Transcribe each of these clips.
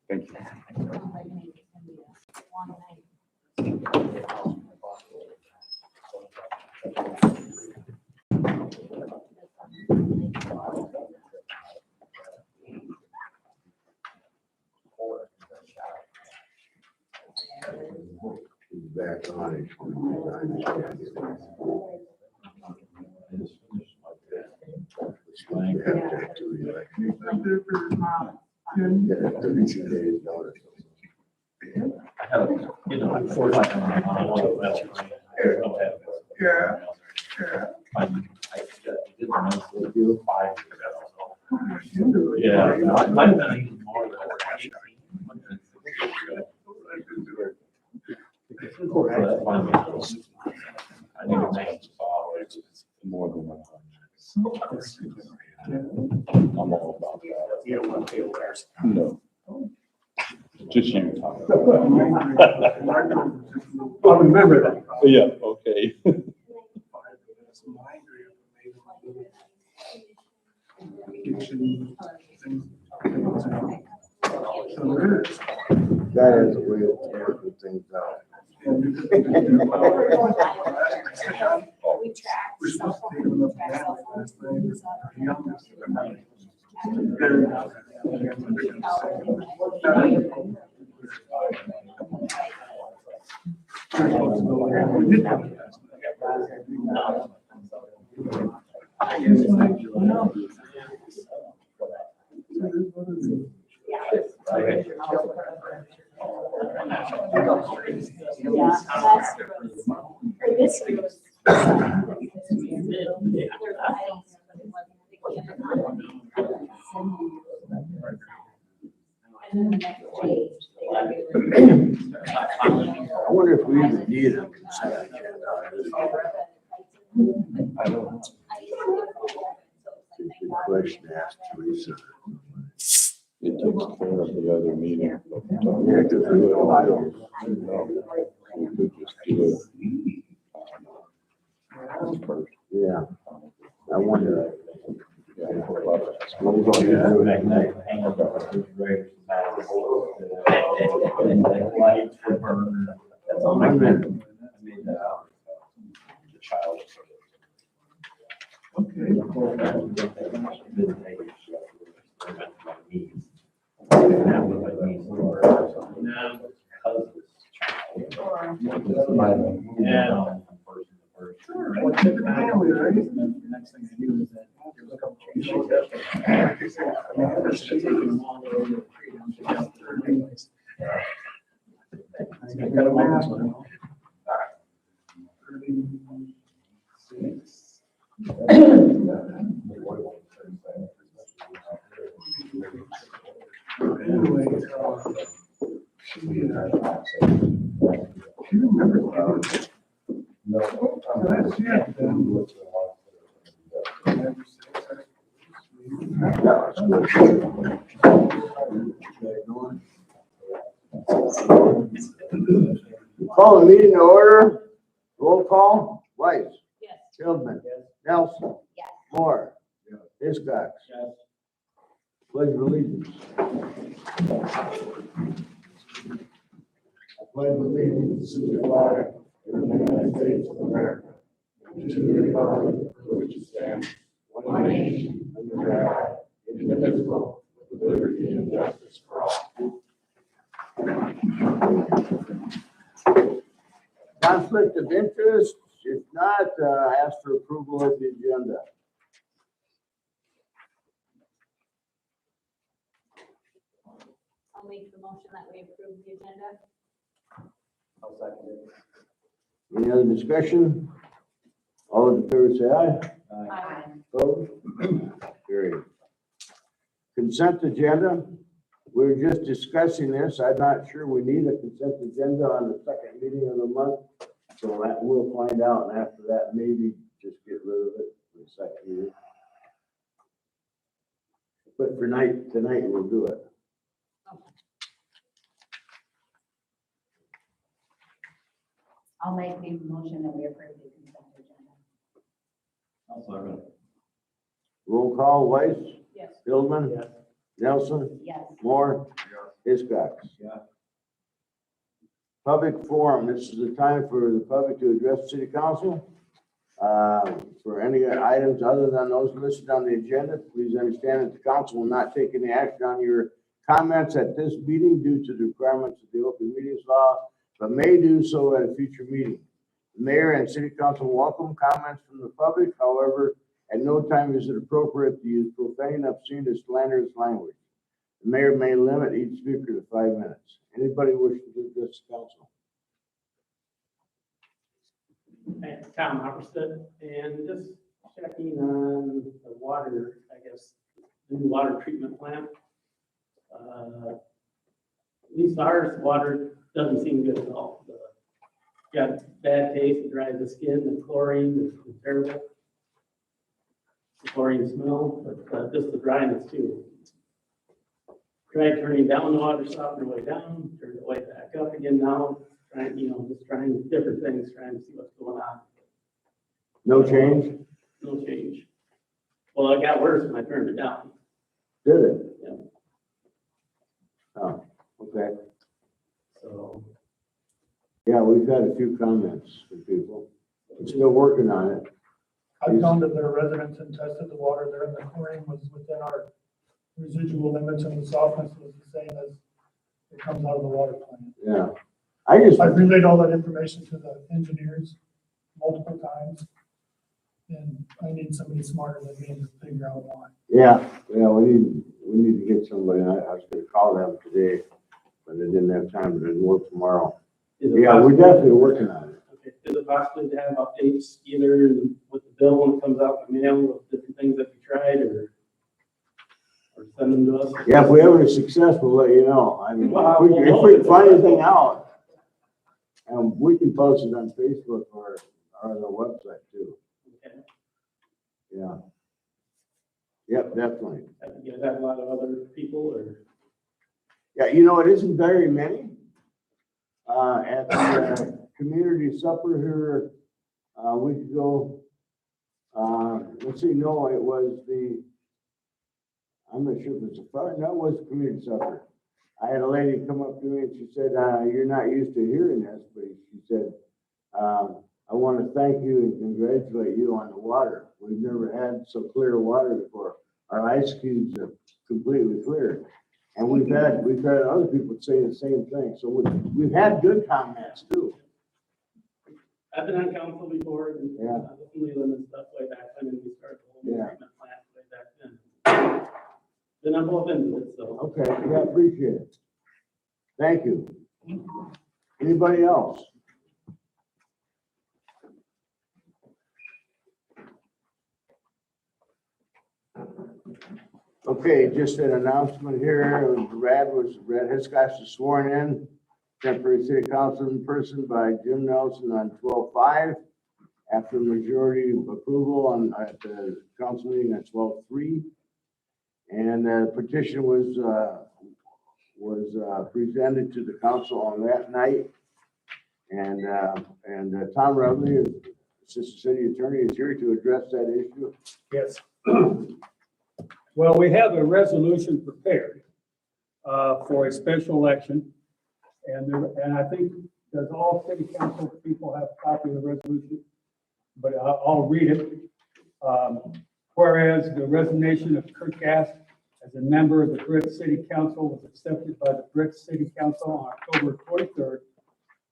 Thank you. Back on it. More than one. I'm all about that. You don't want to feel theirs. No. Just you. I'll remember that. Yeah, okay. That is a way of working things out. We track. We're supposed to take them up Track cell phones. Yeah, that's for this year was. And then the next page. I wonder if we even need a consent agenda. I don't know. Good question asked Teresa. It takes care of the other meeting. Yeah, 'cause we don't We could just do it. First. Yeah, I wonder. That's all my men. Yeah. Next thing I knew is that there was a couple changes. I got a mask on. Anyway, she remembers. No. That's it. Call the meeting to order. Roll call. Weiss. Yes. Tillman. Nelson. Yes. Moore. Hiscox. Pledge of allegiance. I pledge allegiance to the flag of the United States of America, and to the republic for which it stands, one nation, under God, indivisible, with liberty and justice for all. Conflict of interest? If not, ask for approval of the agenda. I'll make the motion that we approve the agenda. I'll second it. Any other discussion? All in favor say aye. Aye. Opposed? Carried. Consent agenda. We were just discussing this. I'm not sure we need a consent agenda on the second meeting of the month. So that we'll find out, and after that, maybe just get rid of it for the second meeting. But for tonight we'll do it. I'll make the motion that we approve the consent agenda. I'll second. Roll call, Weiss, Yes. Hillman, Yes. Nelson, Yes. Moore, Hiscox. Yeah. Public forum, this is the time for the public to address city council. For any items other than those listed on the agenda, please understand that the council will not take any action on your comments at this meeting due to the requirements of the open meetings law, but may do so at a future meeting. The mayor and city council welcome comments from the public. However, at no time is it appropriate to use profane, obscene, or slanderous language. The mayor may limit each speaker to 5 minutes. Anybody wishing to address the council? Hey, Tom Hopperstead, and just checking on the water, I guess, the new water treatment plant. At least ours water doesn't seem good at all. Got bad taste, it dries the skin, the chlorine is terrible. The chlorine smell, but just the dryness too. Tried turning down the water softener way down, turned it way back up again now. Trying, just trying different things, trying to see what's going on. No change? No change. Well, it got worse when I turned it down. Did it? Yeah. Oh, okay. So, Yeah, we've had a few comments from people. We're still working on it. I've gone to their residents and tested the water there, and the chlorine was within our residual limits, and the softness was the same as it comes out of the water plant. Yeah. I've I've relayed all that information to the engineers multiple times, and I need somebody smarter than me to figure out why. yeah, we need to get somebody. I was gonna call them today, but I didn't have time, but it'll work tomorrow. is it Yeah, we're possible- definitely working on it. Okay, is it possible to have updates either with the bill when it comes out in the mail with different things that we tried or send them to us? Yeah, if we have any success, we'll let you know. I mean, Well, if we can find anything out, and we can post it on Facebook or on the website too. Okay. Yeah. Yep, definitely. Have you guys had a lot of other people or? Yeah, it isn't very many. At the community supper here a week ago, let's see, no, it was I'm not sure if it's a fire, no, it was a community supper. I had a lady come up to me and she said, you're not used to hearing this, but she said, I want to thank you and congratulate you on the water. We've never had so clear water before. Our ice cubes are completely clear. And we've had other people say the same thing. So we've had good comments too. I've been on council before and Yeah. with Leland and stuff way back then, and we started the whole new Yeah. treatment plant way back then. Been on both ends of it, so. Okay, yeah, appreciate it. Thank you. Anybody else? Okay, just an announcement here. Brad Hiscox was sworn in, temporary city councilman person by Jim Nelson on 12/5. After majority approval at the council meeting at 12/3. And the petition was presented to the council on that night. And Tom Rudley, Assistant City Attorney, is here to address that issue. Yes. Well, we have a resolution prepared for a special election. And I think, does all city council people have a copy of the resolution? But I'll read it. Whereas the resignation of Kirk Gass as a member of the Britt City Council was accepted by the Britt City Council on October 23rd,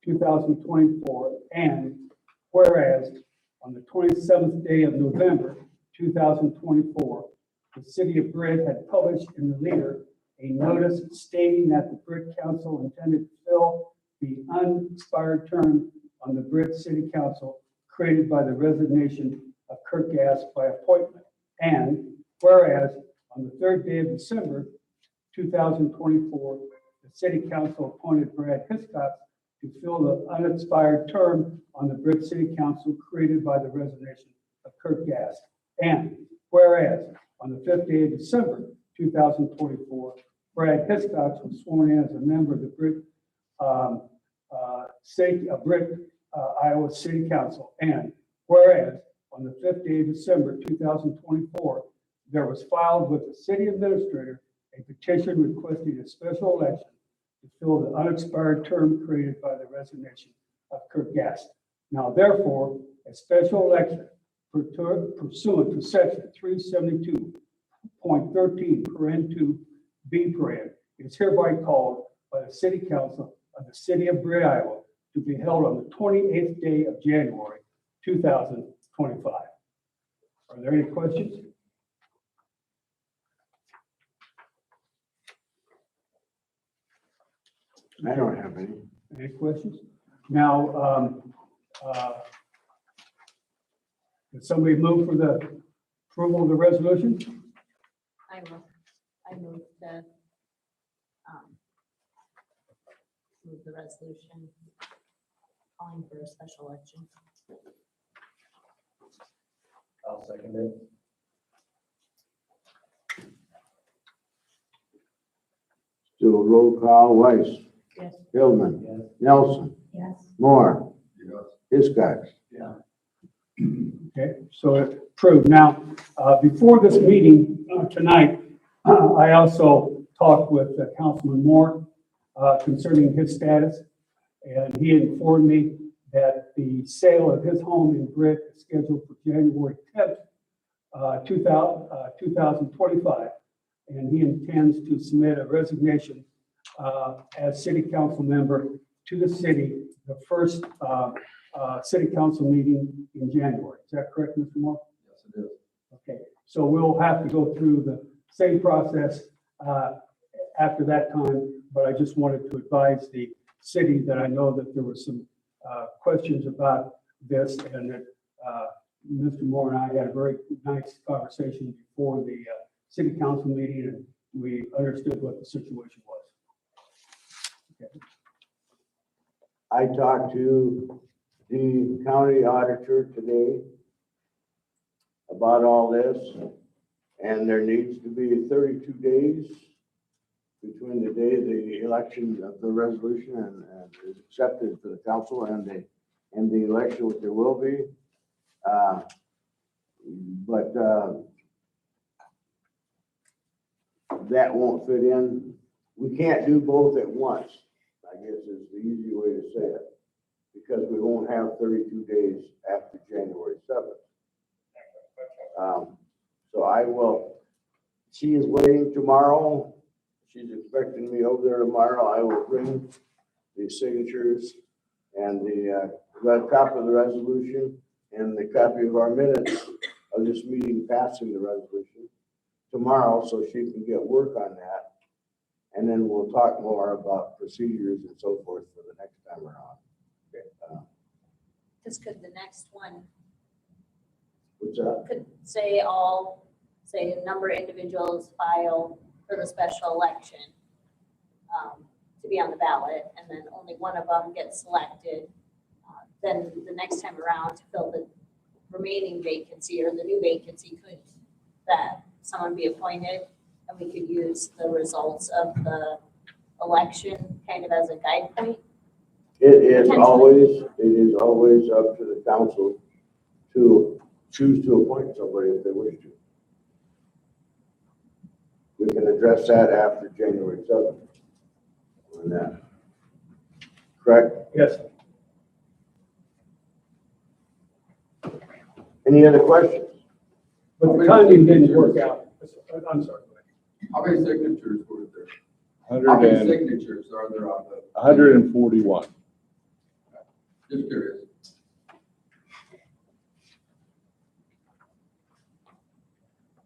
2024. And whereas on the 27th day of November, 2024, the city of Britt had published in the Leader a notice stating that the Britt Council intended to fill the unexpired term on the Britt City Council created by the resignation of Kirk Gass by appointment. And whereas on the 3rd day of December, 2024, the city council appointed Brad Hiscox to fill the unexpired term on the Britt City Council created by the resignation of Kirk Gass. And whereas on the 5th day of December, 2024, Brad Hiscox was sworn in as a member of the Britt Iowa City Council. And whereas on the 5th day of December, 2024, there was filed with the city administrator a petition requesting a special election to fill the unexpired term created by the resignation of Kirk Gast. Now therefore, a special election pursuant to section 372.13 B is hereby called by the City Council of the City of Britt, Iowa, to be held on the 28th day of January, 2025. Are there any questions? I don't have any. Any questions? Now, did somebody move for the approval of the resolution? I move to, move the resolution calling for a special election. I'll second it. So roll call, Weiss, Yes. Hillman, Yes. Nelson, Yes. Moore, Yes. Hiscox. Yeah. Okay, so approved. Now, before this meeting tonight, I also talked with Councilman Moore concerning his status. And he informed me that the sale of his home in Britt is scheduled for January 10th, 2025. And he intends to submit a resignation as city council member to the city, the first city council meeting in January. Is that correct, Mr. Moore? Yes, it is. Okay, so we'll have to go through the same process after that time, but I just wanted to advise the city that I know that there were some questions about this, and that Mr. Moore and I had a very nice conversation before the city council meeting, and we understood what the situation was. Okay. I talked to the county auditor today about all this, and there needs to be 32 days between the day the election of the resolution and is accepted to the council and the election, which there will be. But that won't fit in. We can't do both at once, I guess is the easy way to say it, because we won't have 32 days after January 7th. So I will, she is waiting tomorrow. She's expecting me over there tomorrow. I will bring the signatures and the copy of the resolution and the copy of our minutes of this meeting passing the resolution tomorrow, so she can get work on that. And then we'll talk more about procedures and so forth for the next time around. Because could the next one, What's that? could say a number of individuals file for the special election to be on the ballot, and then only one of them gets selected, then the next time around to fill the remaining vacancy or the new vacancy, could that someone be appointed and we could use the results of the election kind of as a guide point? It is always up to the council to choose to appoint somebody if they wish to. We can address that after January 7th. On that. Correct? Yes. Any other questions? But the timing didn't work out. I'm sorry. Go ahead. How many signatures were there? How 100 many and, signatures are there on the? 141. Just curious.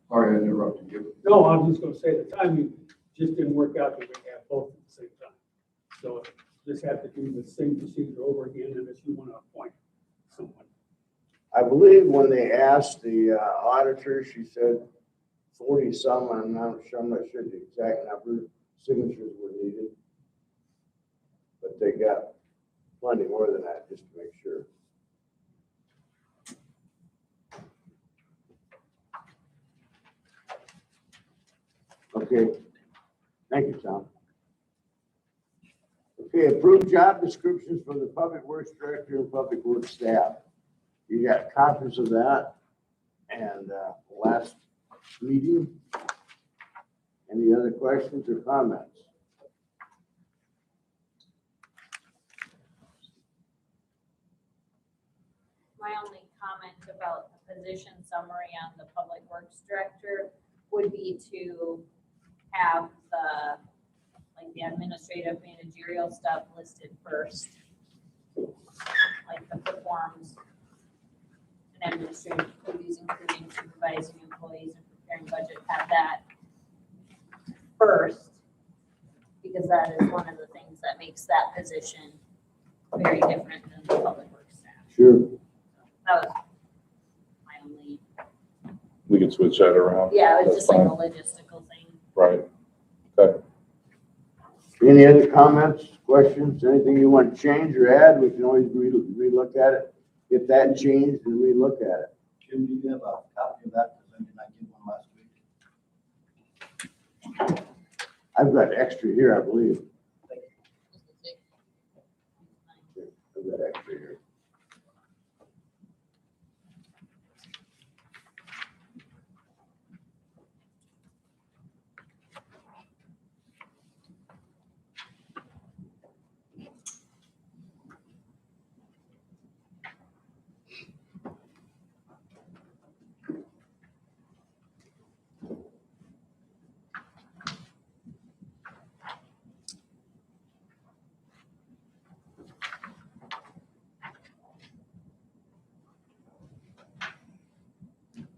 Sorry, I interrupted you. No, I was just gonna say the timing just didn't work out that we have both at the same time. So just have to do the same procedure over again unless you want to appoint someone. I believe when they asked the auditor, she said 40 some, I'm not sure the exact number, signatures were needed. But they got plenty more than that, just to make sure. Okay, thank you, Tom. Okay, approved job descriptions for the Public Works Director and Public Works staff. You got copies of that and last meeting. Any other questions or comments? position summary on the public works director would be to have the, like the administrative managerial stuff listed first. Like the performs and administrative duties, including supervising employees and preparing budget, have that first. Because that is one of the things that makes that position very different than the public works staff. Sure. That was my only, We can switch that around. yeah, it was That's just like a fine. logistical thing. Right. Okay. Any other comments, questions, anything you want to change or add? We can always relook at it. Get that changed and relook at it. Jim, do you have a copy of that? Because I did not get one last week. I've got extra here, I believe. I've got extra here.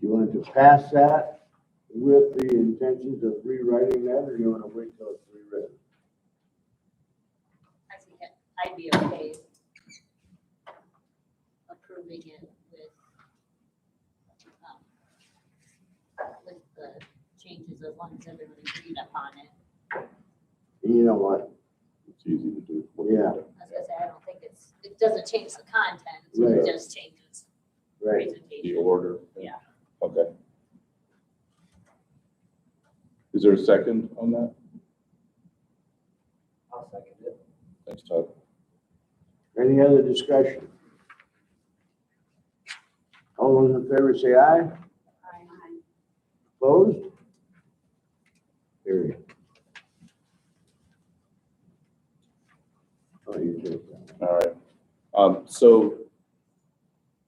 You want to pass that with the intentions of rewriting that, or you want to wait till it's rewritten? I think I'd be okay approving it with the changes as long as everybody agreed upon it. And you know what? It's easy to do. Yeah. I was gonna say, I don't think it doesn't change the content, Right. it just changes Right. The presentation. order. Yeah. Okay. Is there a second on that? I'll second it. Thanks, Todd. Any other discussion? All those in favor say aye. Opposed? Carried. Oh, you did. All right. So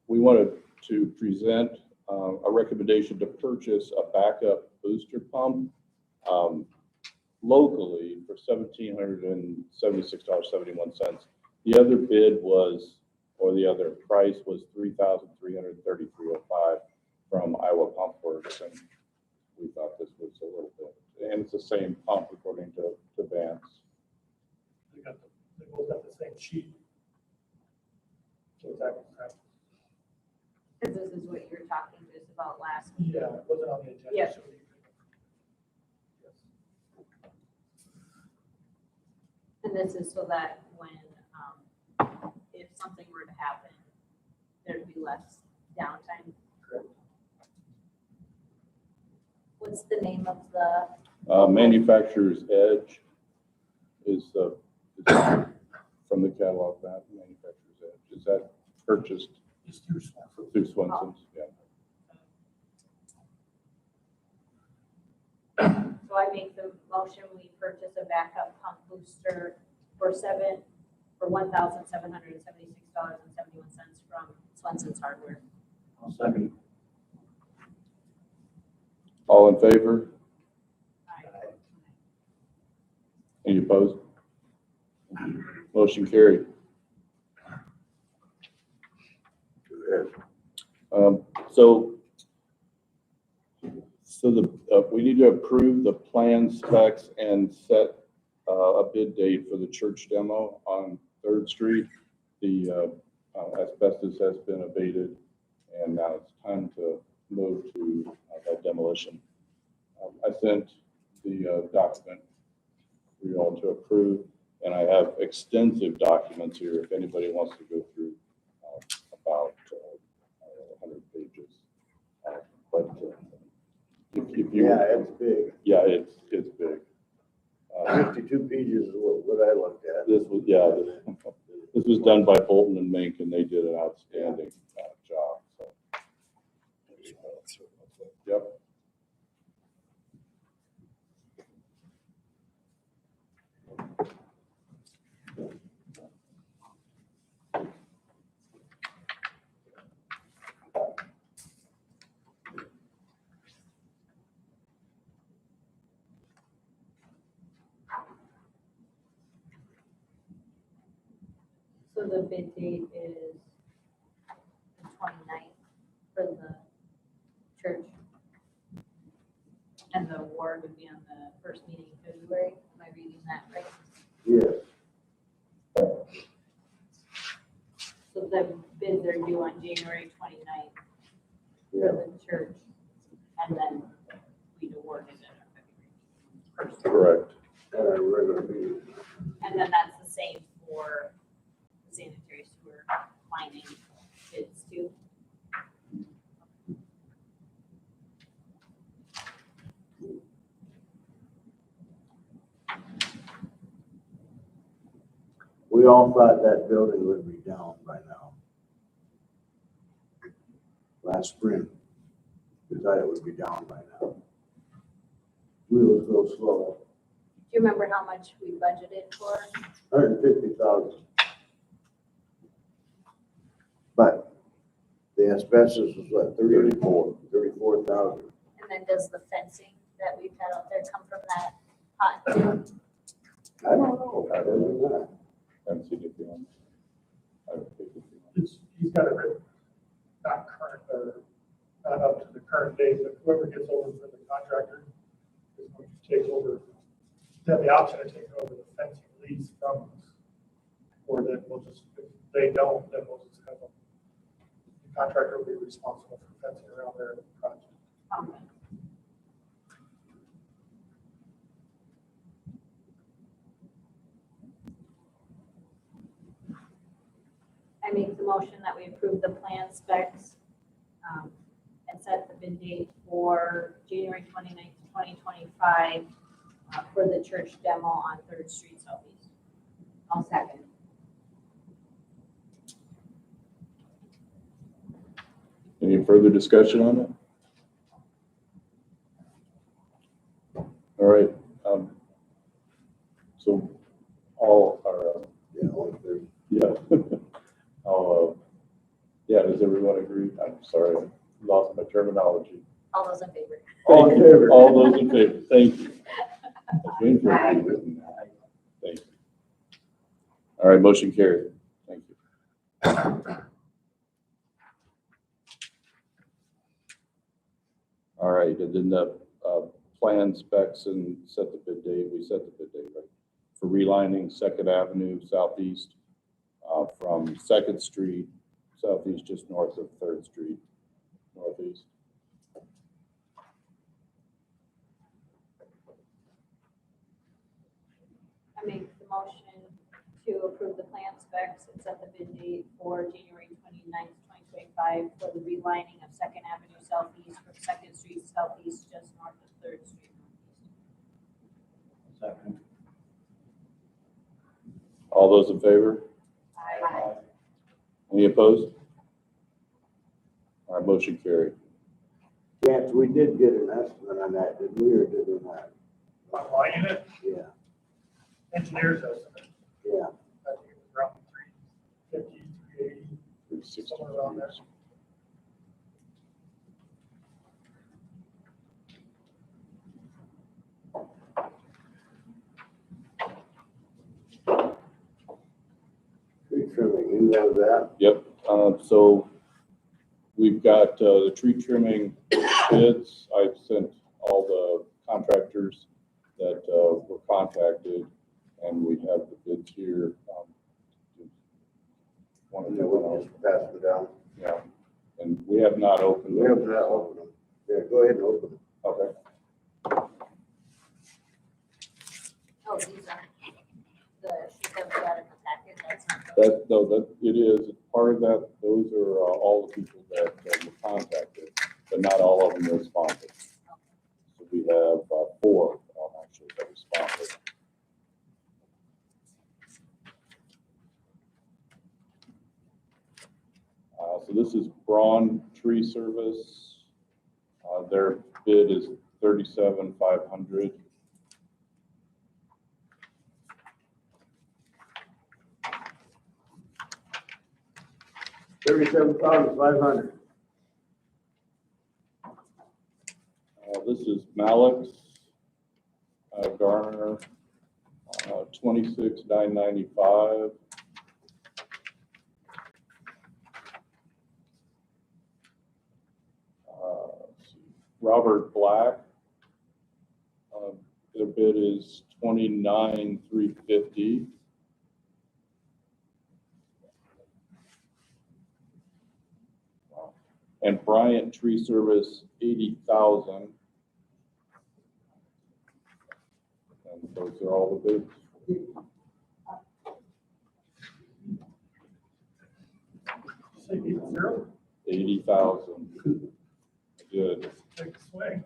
we wanted to present a recommendation to purchase a backup booster pump locally for $1,776.71. The other bid was, or the other price was $3,333.05 from Iowa Pump Works, and we thought this was a little bit, and it's the same pump according to Vance. They both got the same sheet. So exactly correct. Because this is what you were talking to us about last week. Yeah, it wasn't on the agenda. Yeah. so you could- Yes. And this is so that when, if something were to happen, there'd be less downtime. Correct. What's the name of the, Manufacturer's Edge is the, from the catalog, that Manufacturer's Edge. Is that purchased It's through Swanson. through Swenson's? Yeah. so I make the motion, we purchase a backup pump booster for $1,776.71 from Swenson's Hardware. I'll second. All in favor? Aye. Any opposed? Motion carried. We need to approve the plan specs and set a bid date for the church demo on Third Street. The asbestos has been abated, and now it's time to move to that demolition. I sent the document for you all to approve, and I have extensive documents here if anybody wants to go through about 100 pages. But if you, Yeah, it's big. yeah, it's big. 52 pages is what I looked at. This was, yeah, this was done by Bolton and Mink, and they did an outstanding job, so. Yep. the bid date is the 29th for the church. And the award would be on the first meeting in February. Am I reading that right? Yes. So the bids are due on January 29th for the church. And then we'd award it at our February. Correct. At our regular meeting. And then that's the same for the sanitary sewer lining bids too. We all thought that building would be down by now. Last spring, we thought it would be down by now. We was real slow, Do you remember how much we budgeted for? 150,000. But the asbestos was what, 34,000. And then does the fencing that we've had out there come from that pot too? I don't know. I don't know. Haven't seen it beyond. I don't think it's beyond. He's got it written, not current, or not up to the current date, but whoever gets over for the contractor is going to take over, they have the option of taking over the fencing lease from us. Or then we'll just, if they don't, then we'll just have them, the contractor will be responsible for fencing around their project. Okay. I make the motion that we approve the plan specs and set the bid date for January 29th, 2025 for the church demo on 3rd Street Southeast. I'll second. Any further discussion on it? All right, so all are, Yeah, all three. yeah. Yeah, does everyone agree? I'm sorry, I lost my terminology. All those in favor? All in favor? All those in favor, thank you. I was waiting for it to be written down. Thank you. All right, motion carried. Thank you. All right, and then the plan specs and set the bid date, we set the bid date, right? For relining 2nd Avenue Southeast from 2nd Street Southeast, just north of 3rd Street Northeast. I make the motion to approve the plan specs and set the bid date for January 29th, 2025 for the relining of 2nd Avenue Southeast from 2nd Street Southeast, just north of 3rd Street Northeast. Second. All those in favor? Aye. Any opposed? All right, motion carried. Yes, we did get an estimate on that, did we, or did we not? On lining it, Yeah, engineers estimate, yeah. I think it was around 350, 380, 360. somewhere around there. Tree trimming, you know that? Yep, so we've got the tree trimming bids. I've sent all the contractors that were contacted, and we have the bids here. Want to Yeah, do we'll it? just pass it down. Yeah, and we have not opened We them. have that open. Yeah, go ahead and open them. Okay, Oh, these are the sheet that we got in the packet, that's not the. that it is, part of that, those are all the people that were contacted, but not all of them responded. So we have 4 actually that responded. So this is Braun Tree Service. Their bid is $37,500. $37,500. This is Malik's, Garner, $26,995. Robert Black. Their bid is $29,350. And Bryant Tree Service, $80,000. And those are all the bids. Say 80, 80,000. Good. take a swing.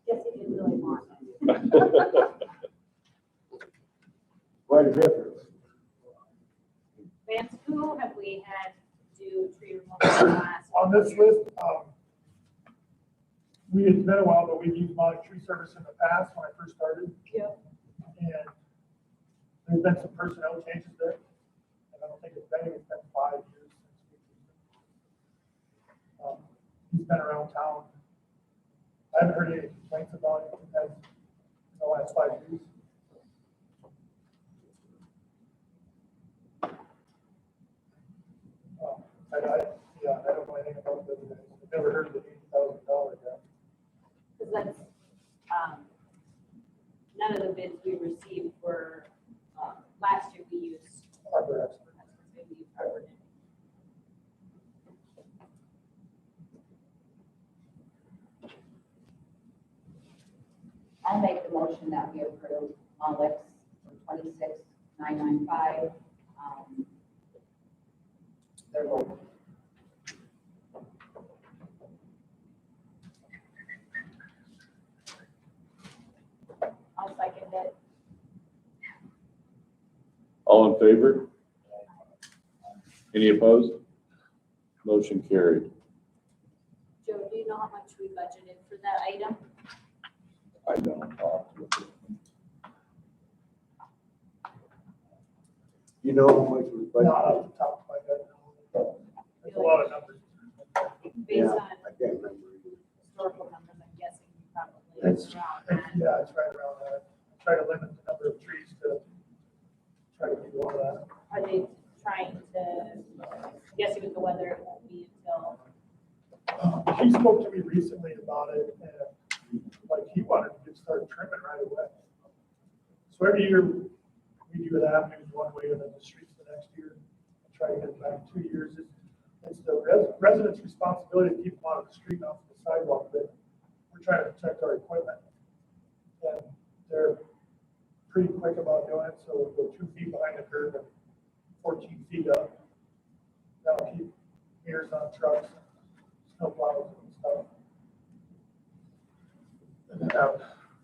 Guess he didn't really want it. Quite a difference. Vance, who have we had do tree removal in the last? On this list, it's been a while, but we've used Monarch Tree Service in the past when I first started. Yep. And there's been some personnel changes there. And I don't think it's been 5 years since we've used him. He's been around town. I haven't heard any complaints about him in the last 5 years. I don't know anything about the other guys. I've never heard of the $80,000 yet. Because that's, none of the bids we received were, last year we used. Harbor expert. We used Harbor. I'll make the motion that we approve Alex for 26,995. They're local. I'll second it. All in favor? Any opposed? Motion carried. Joe, do you know how much we budgeted for that item? I don't. You know how much was Not budgeted? off the top of my head. There's a lot of numbers. Based Yeah, on I can't remember. historical numbers, I'm guessing probably That's- around that. Yeah, it's right around that. Try to limit the number of trees to try to keep all that. Are they trying to, I'm guessing with the weather, it won't be until, He spoke to me recently about it, and like he wanted to get started trimming right away. So every year, we do the avenues one way and then the streets the next year. And try to get it back 2 years. It's the residents' responsibility to keep them out of the street, off the sidewalk, but we're trying to protect our equipment. And they're pretty quick about doing it, so we'll go 2 feet behind the curb and 14 feet up. That'll keep mirrors on trucks, snow plows and stuff. And then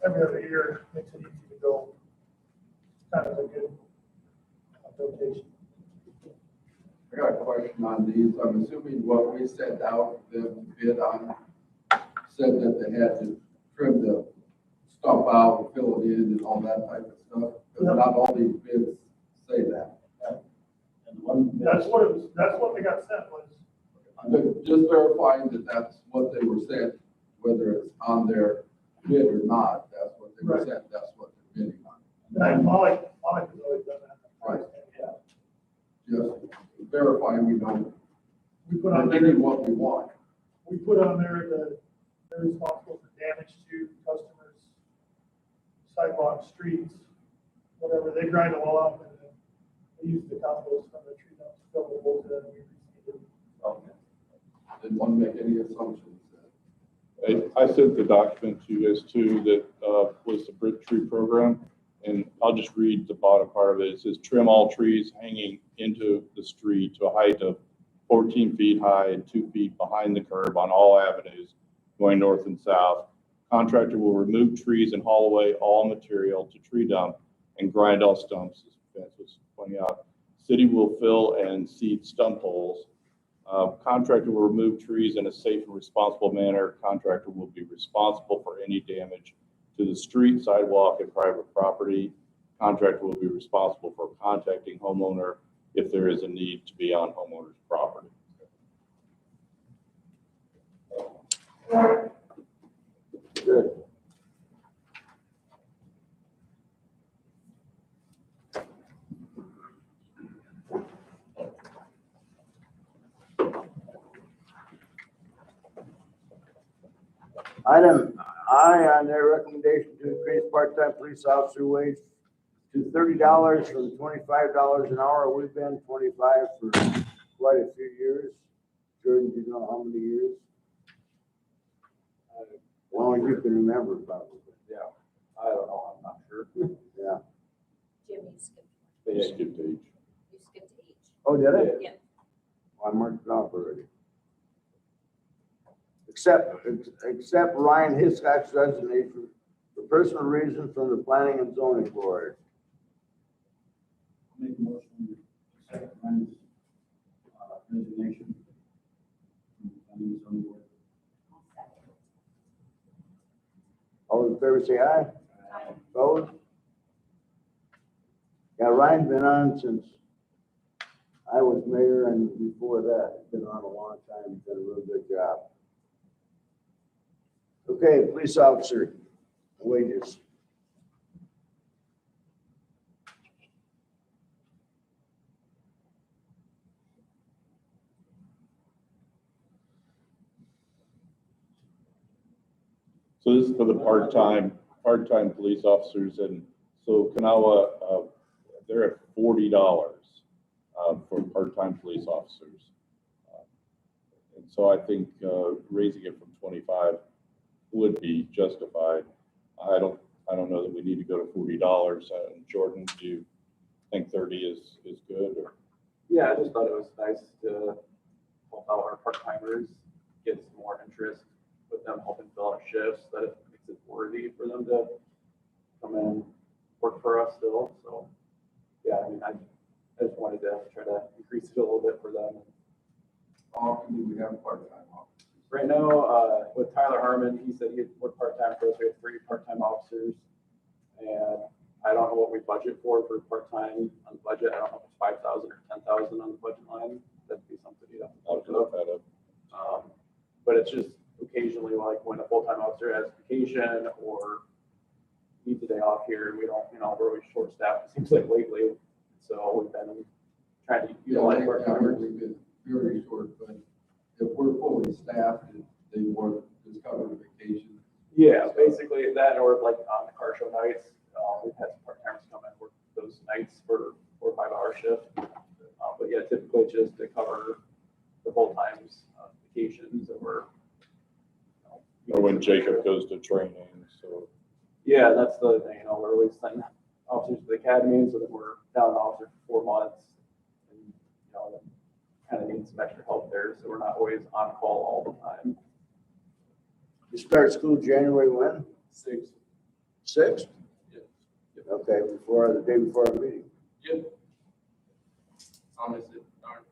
every other year, makes it easy to go. Kind of a good rotation. I got a question on these. I'm assuming what we sent out them to bid on said that they had to trim the stump out, fill it in and all that type of stuff. Because not all these bids say that. That's what they got sent was. I'm just verifying that that's what they were sent, whether it's on their bid or not, that's what they were Right. sent, that's what they're bidding on. And Molly has always done that. Right. Yeah. Just verifying we don't, We put we're on there, getting what we want. we put on there that they're responsible for damage to customers, sidewalks, streets, whatever. They grind them all up and then they use the compost from the tree dumps to fill the holes in and we reseed it. Didn't want to make any assumptions. I sent the document to you guys too, that was the Brick Tree Program. And I'll just read the bottom part of it. It says trim all trees hanging into the street to a height of 14 feet high and 2 feet behind the curb on all avenues going north and south. Contractor will remove trees and haul away all material to tree dump and grind all stumps, as Vance was pointing out. City will fill and seed stump holes. Contractor will remove trees in a safe and responsible manner. Contractor will be responsible for any damage to the street, sidewalk, and private property. Contractor will be responsible for contacting homeowner if there is a need to be on homeowner's property. Good. Item I on their recommendation to increase part-time police officer wage to $30 from $25 an hour. We've been 25 for quite a few years. Jordan, do you know how many years? Long as you can remember probably. Yeah, I don't know, I'm not sure. Yeah. Jim, you skipped, They skipped H. you skipped H. Oh, did it? Yeah. I marked it off already. Except Ryan Hiscock's resignation for personal reasons from the planning and zoning board. Make a motion to accept Ryan's resignation. from the planning and zoning board. All in favor, say aye. Opposed? Yeah, Ryan's been on since I was mayor and before that, he's been on a long time, he's done a real good job. Okay, police officer wages. So this is for the part-time police officers, and so Kanawha, they're at $40 for part-time police officers. And so I think raising it from 25 would be justified. I don't know that we need to go to $40. Jordan, do you think 30 is good? Or? Yeah, I just thought it was nice to help out our part-timers, get some more interest with them helping fill out shifts, that it makes it worthy for them to come in, work for us still. So, yeah, I mean, I just wanted to try to increase it a little bit for them. How often do we have part-time officers? Right now, with Tyler Harmon, he said he'd work part-time for us. We have 3 part-time officers. And I don't know what we budget for part-time on the budget. I don't know if it's 5,000 or 10,000 on the budget line. That'd be something you'd have to I'll look look up. that up. But it's just occasionally like when a full-time officer has vacation or needs a day off here, we don't, we're always short-staffed, it seems like lately. So we've been trying to utilize part-timers. We've been very short, but if we're fully staffed, they work, just cover the vacation. Yeah, basically that, or like on the car show nights, we've had some part-timers come and work those nights for 4 or 5 hour shift. But yeah, typically just to cover the full-times vacations or. Or when Jacob goes to training, so. Yeah, that's the thing, we're always sending officers to the academy, so that we're down an officer for 4 months. And, kind of need some extra help there, so we're not always on call all the time. You start school January when? 6. 6th? Yeah. Okay, the day before our meeting. Yep. I'll miss it, darn.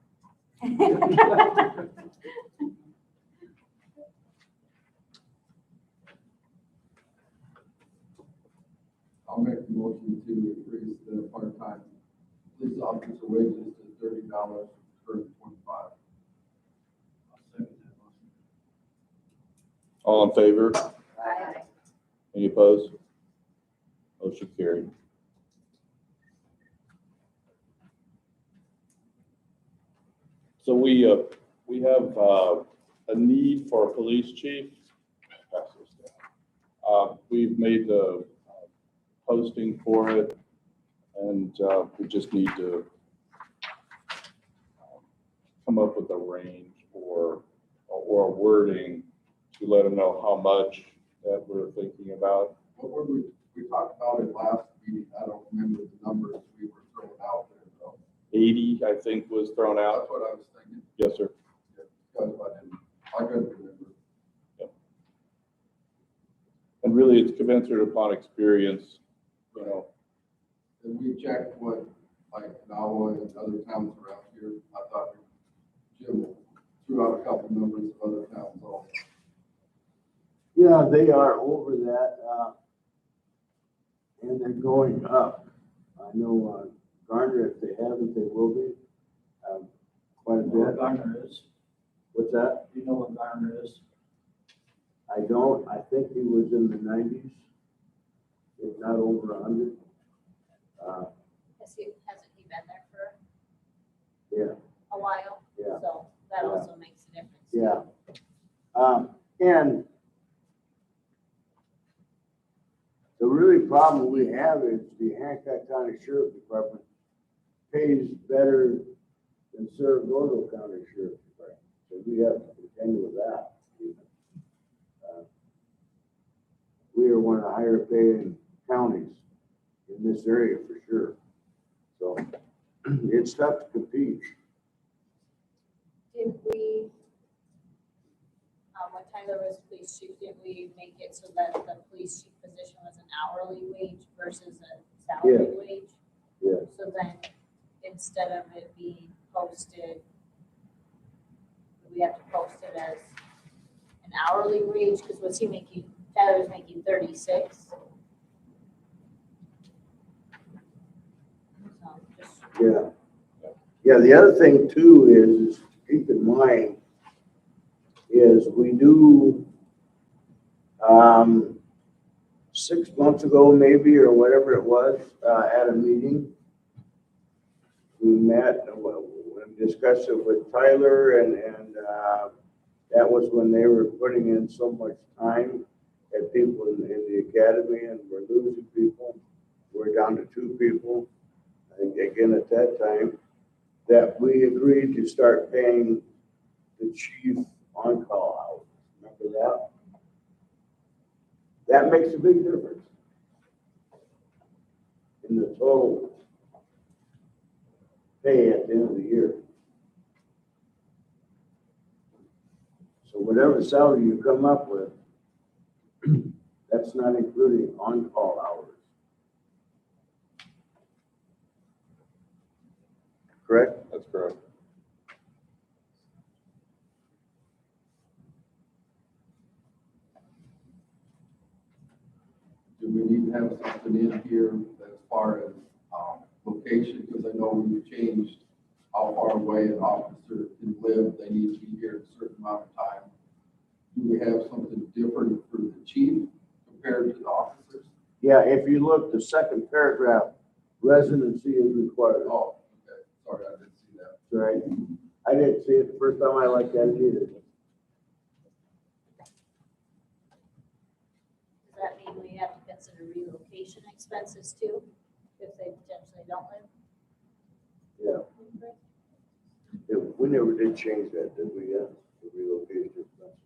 I'll make the motion to increase the part-time police officer wages to $30 for 25. I'll second that motion. All in favor? Aye. Any opposed? Motion carried. So we have a need for a police chief. Pass this down. We've made the posting for it, and we just need to come up with a range or a wording to let them know how much that we're thinking about. What were we talked about it last meeting, I don't remember the numbers we were throwing out there, so. 80, I think, was thrown out. That's what I was thinking. Yes, sir. Because I couldn't remember. And really, it's commensurate upon experience, And we checked what, like, Kanawha and other towns around here, I thought Jim threw out a couple numbers of other towns also. Yeah, they are over that, and they're going up. I know Garner, if they haven't, they will be, quite a You know what bit. Garner is? What's that? Do you know what Garner is? I don't, I think he was in the 90s, if not over 100. Hasn't he been there for Yeah, a while? Yeah. So that Yeah. also makes a difference. yeah. And The really problem we have is the Hancock County Sheriff Department pays better than Cerro Gordo County Sheriff Department. So we have to contend with that. We are one of the higher paying counties in this area for sure. So it's tough to compete. Did we, when Tyler was police chief, did we make it so that the police chief position was an hourly wage versus a salary wage? Yeah. So then, instead of it being posted, we have to post it as an hourly wage, because was he making, Tyler was making 36? So just, Yeah. Yeah, the other thing too is to keep in mind is we do, 6 months ago maybe, or whatever it was, at a meeting, we met and discussed it with Tyler and that was when they were putting in so much time at people in the academy and we're losing people. We're down to 2 people. I think again at that time, that we agreed to start paying the chief on-call hours. Remember that? That makes a big difference in the total pay at the end of the year. So whatever salary you come up with, that's not including on-call hours. Correct? That's correct. Do we need to have something in here as far as location? Because I know we've changed how far away an officer can live. They need to be here a certain amount of time. Do we have something different for the chief compared to the officers? Yeah, if you look, the second paragraph, residency is required. Oh, okay. Sorry, I didn't see that. Right. I didn't see it the first time I looked at it either. does that mean we have to consider relocation expenses too, if they potentially don't live? Yeah. We never did change that, did we? Yeah, the relocation expenses.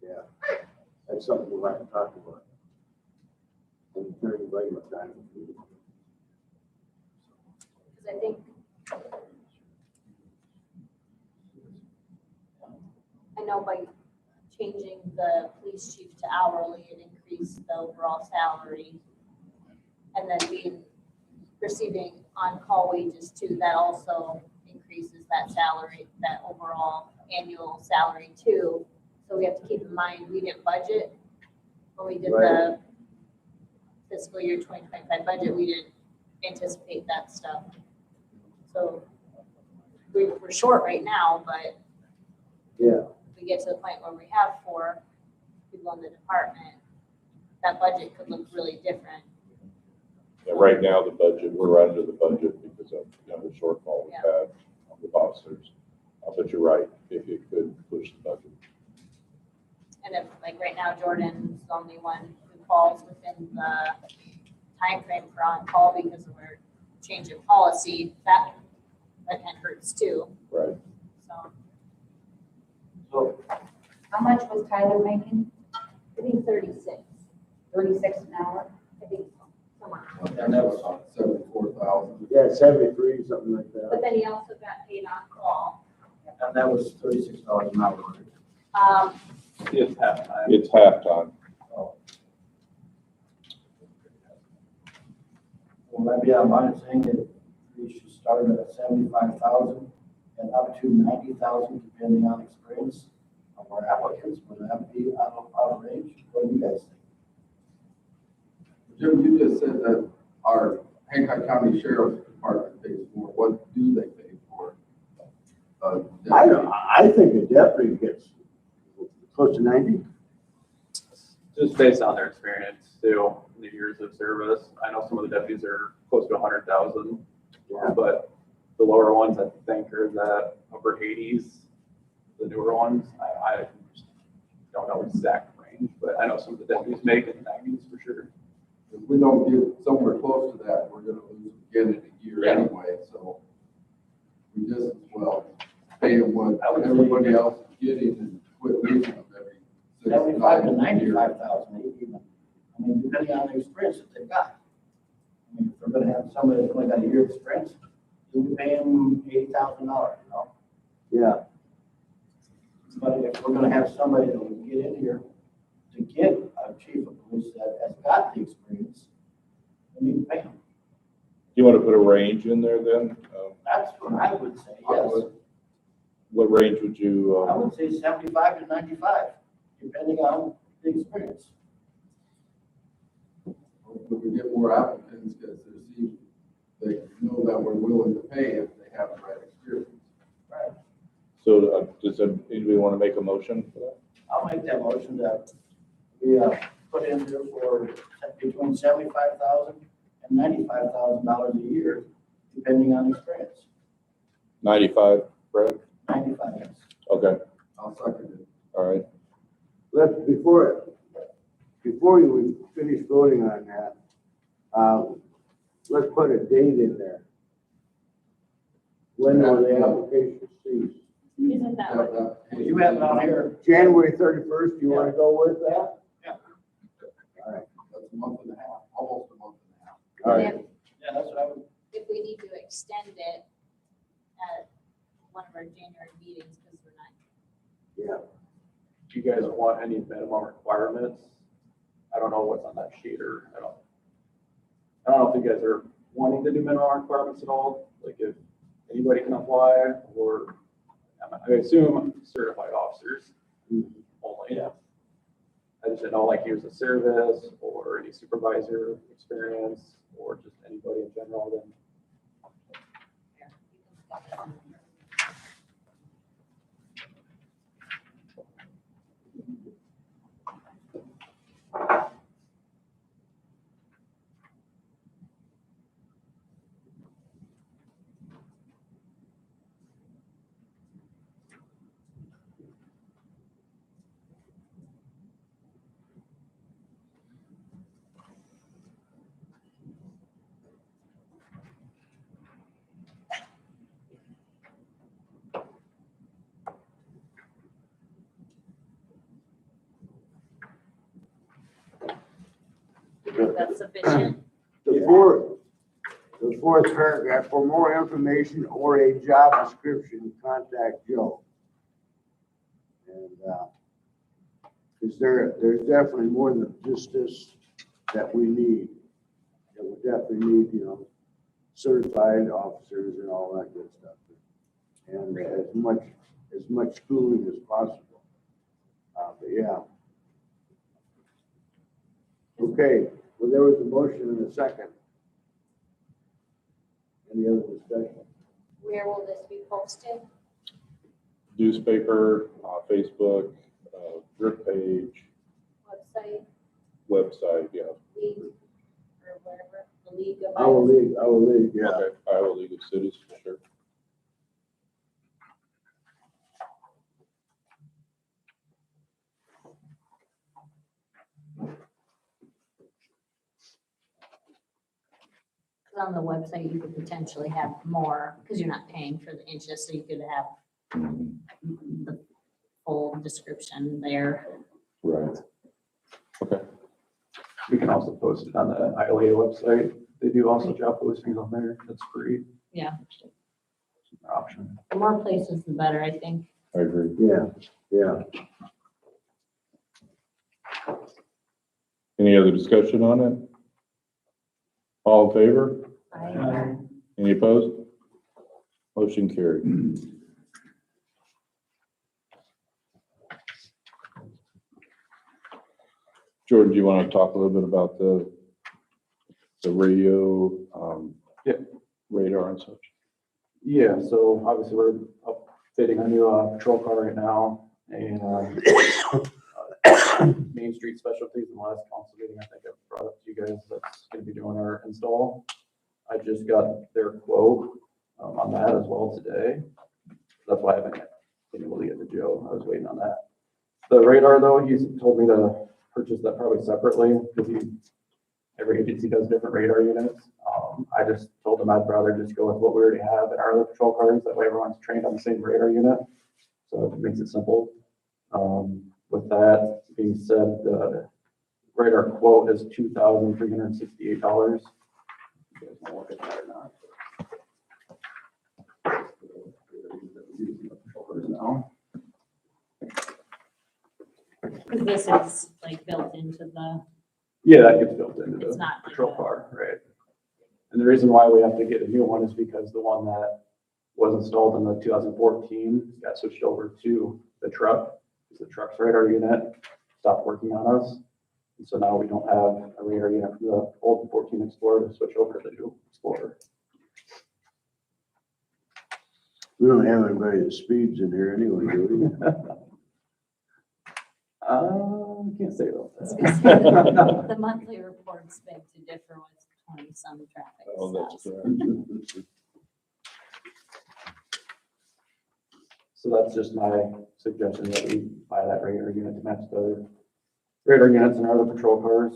Yeah, that's something we'll have to talk about. And turning right time. Because I think, I know by changing the police chief to hourly, it increased the overall salary. And then receiving on-call wages too, that also increases that salary, that overall annual salary too. So we have to keep in mind, we didn't budget when we did the fiscal year 2025 budget, we didn't anticipate that stuff. So we're short right now, but Yeah, if we get to the point where we have 4 people in the department, that budget could look really different. Yeah, right now, the budget, we're under the budget because of, the shortfall we've had with officers. But you're right, if it could push the budget. And if, like right now, Jordan's the only one who falls within the timeframe for on-call because of our change in policy, that kind of hurts too. Right. So, How much was Tyler making? I think 36. 36 an hour? I think so, somewhere. And that was on 74,000. yeah, 73, something like that. But then he also got paid on-call. And that was $36 an hour. It's halftime. It's halftime. Well, maybe I'm on saying that we should start at 75,000 and up to 90,000, depending on experience of our applicants. Would that be out of range? What do you guys think? Jim, you just said that our Hancock County Sheriff's Department pays more. What do they pay for? I think a deputy gets close to 90. Just based on their experience too, the years of service. I know some of the deputies are close to 100,000, but the lower ones I think are the upper 80s. The newer ones, I don't know exact range, but I know some of the deputies make in the 90s for sure. we don't get somewhere close to that, we're gonna lose again in a year Yeah. anyway, so. We just, as well, pay them what I would say- everybody else is getting and quit losing them every 6 to 75 to 9 years. 95,000 even. I mean, depending on the experience that they've got. I mean, if we're gonna have somebody that's only got a year experience, we pay them $80,000, you know? Yeah, But if we're gonna have somebody that will get in here to get a chief of police that has got the experience, we need to pay them. You want to put a range in there then? That's what I would say, yes. What range would you, I would say 75 to 95, depending on the experience. Hopefully we get more applicants because they know that we're willing to pay if they have the right experience. Right. so does anybody want to make a motion for that? I'll make that motion that we put in there for between 75,000 and $95,000 a year, depending on experience. 95, Brad? 95, yes. Okay, I'll second it. all right. before you finish voting on that, let's put a date in there. When will the application cease? Isn't that what? Well, you have it on here. January 31st, you want to go with that? Yeah. All right, That's a month and a half, almost a month and a half. all right. Yeah, that's what I would, If we need to extend it at one of our January meetings, because we're not. Yeah, Do you guys want any minimum requirements? I don't know what's on that sheet, or I don't know if you guys are wanting to do minimum requirements at all, like if anybody can apply, or I assume certified officers only. Yeah. I just didn't know, like, here's a service or any supervisor experience or just anybody in general, then. You think that's sufficient? the fourth paragraph, for more information or a job description, contact Joe. And, is there's definitely more than just this that we need. That we definitely need, certified officers and all that good stuff. And as much schooling as possible. But yeah. Okay, well, there was a motion and a second. Any other discussion? Where will this be posted? Newspaper, Facebook, group page, website, yeah. League, or wherever, the League of. Our league, yeah. Okay, Iowa League of Cities, for sure. Because on the website, you could potentially have more, because you're not paying for the inches, so you could have the full description there. Right. Okay. We can also post it on the ILA website. They do also job postings on there. That's free. Yeah, Option. the more places, the better, I think. I agree. Yeah. Any other discussion on it? All in favor? I Any opposed? Motion carried. Jordan, do you want to talk a little bit about the radio, Yeah. radar and such? Yeah, so obviously we're upfitting a new patrol car right now, and Main Street Specialties in the last council meeting, I think I brought up to you guys, that's gonna be doing our install. I just got their quote on that as well today. That's why I haven't been able to get to Joe. I was waiting on that. The radar though, he's told me to purchase that probably separately, because he every agency does different radar units. I just told them I'd rather just go with what we already have in our other patrol cars. That way everyone's trained on the same radar unit. So it makes it simple. With that being said, the radar quote is $2,368. You guys want to look at that or not? Now. Because this is like built into the, Yeah, that gets built into It's the not like patrol a- car, right? And the reason why we have to get a new one is because the one that was installed in the 2014 got switched over to the truck. Because the truck's radar unit stopped working on us. And so now we don't have a radar unit from the old 14 Explorer to switch over to the new Explorer. We don't have anybody that speeds in here anyway, do we? Can't say though. the monthly reports beg to differ with 20-some traffic Oh, that's stuff. correct. So that's just my suggestion that we buy that radar unit to match the other radar units in our other patrol cars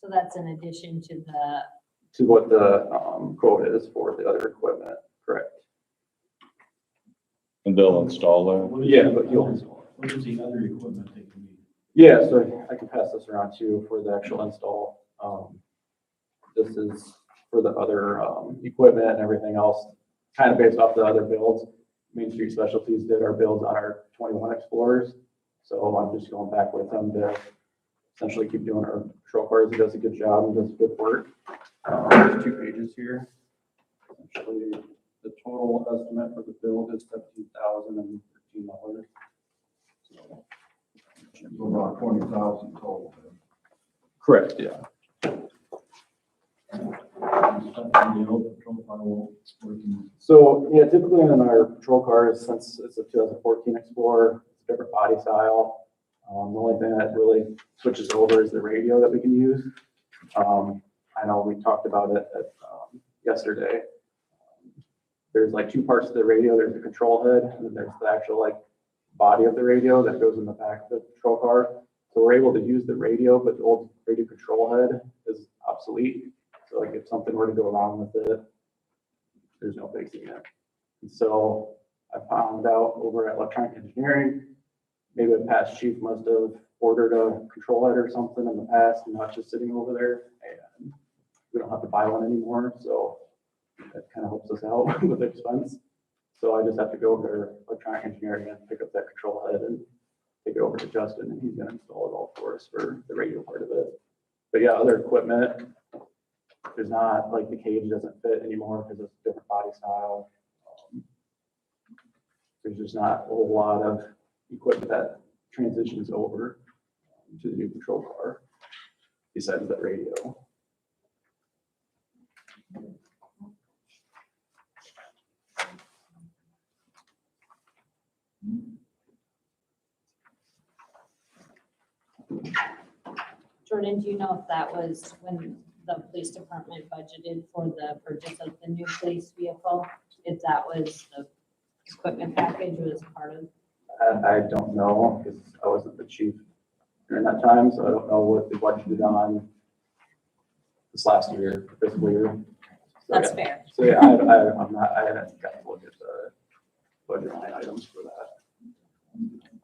So that's in addition to the, to what the quote is for the other equipment, correct? And they'll install that. Yeah, but you'll install it. What is the other equipment that you need? Yeah, so I can pass this around too for the actual install. This is for the other equipment and everything else, kind of based off the other builds. Main Street Specialties did our builds on our 21 Explorers. So I'm just going back with them to essentially keep doing our patrol cars. He does a good job and does good work. There's 2 pages here. Essentially, the total estimate for the build is $17,013. So, About 20,000 total. correct, yeah. So, yeah, typically in our patrol cars, since it's a 2014 Explorer, it's a different body style. The only thing that really switches over is the radio that we can use. I know we talked about it yesterday. There's like 2 parts to the radio. There's the control head, and then there's the actual like body of the radio that goes in the back of the patrol car. So we're able to use the radio, but the old radio control head is obsolete. So like if something were to go wrong with it, there's no fixing it. And so I found out over at electronic engineering, maybe a past chief must have ordered a control head or something in the past and not just sitting over there. And we don't have to buy one anymore. So that kind of helps us out with expense. So I just have to go over to electronic engineering and pick up that control head and take it over to Justin, and he's gonna install it all for us for the radio part of it. But yeah, other equipment, there's not, like the cage doesn't fit anymore because it's a different body style. There's just not a whole lot of equipment that transitions over to the new patrol car besides that radio. Jordan, do you know if that was when the police department budgeted for the purchase of the new police vehicle? If that was the equipment package was part of? I don't know, because I wasn't the chief during that time, so I don't know what they budgeted on this last year, fiscal year. So, That's yeah. fair. So yeah, I haven't got to look at the budget line items for that.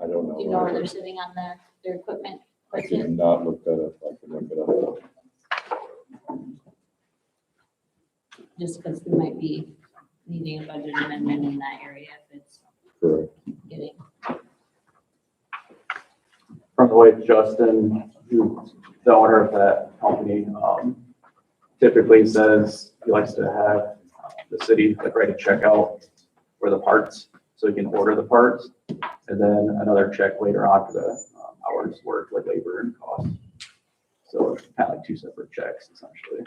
I don't know. Do you know where they're sitting on their equipment? I budget? can not look that up. I can look it up. Just because we might be needing a budget amendment in that area if it's Correct. getting. From the way Justin, who's the owner of that company, typically says he likes to have the city like write a check out for the parts, so he can order the parts, and then another check later on for the hours worked, like labor and cost. So it's kind of like 2 separate checks essentially.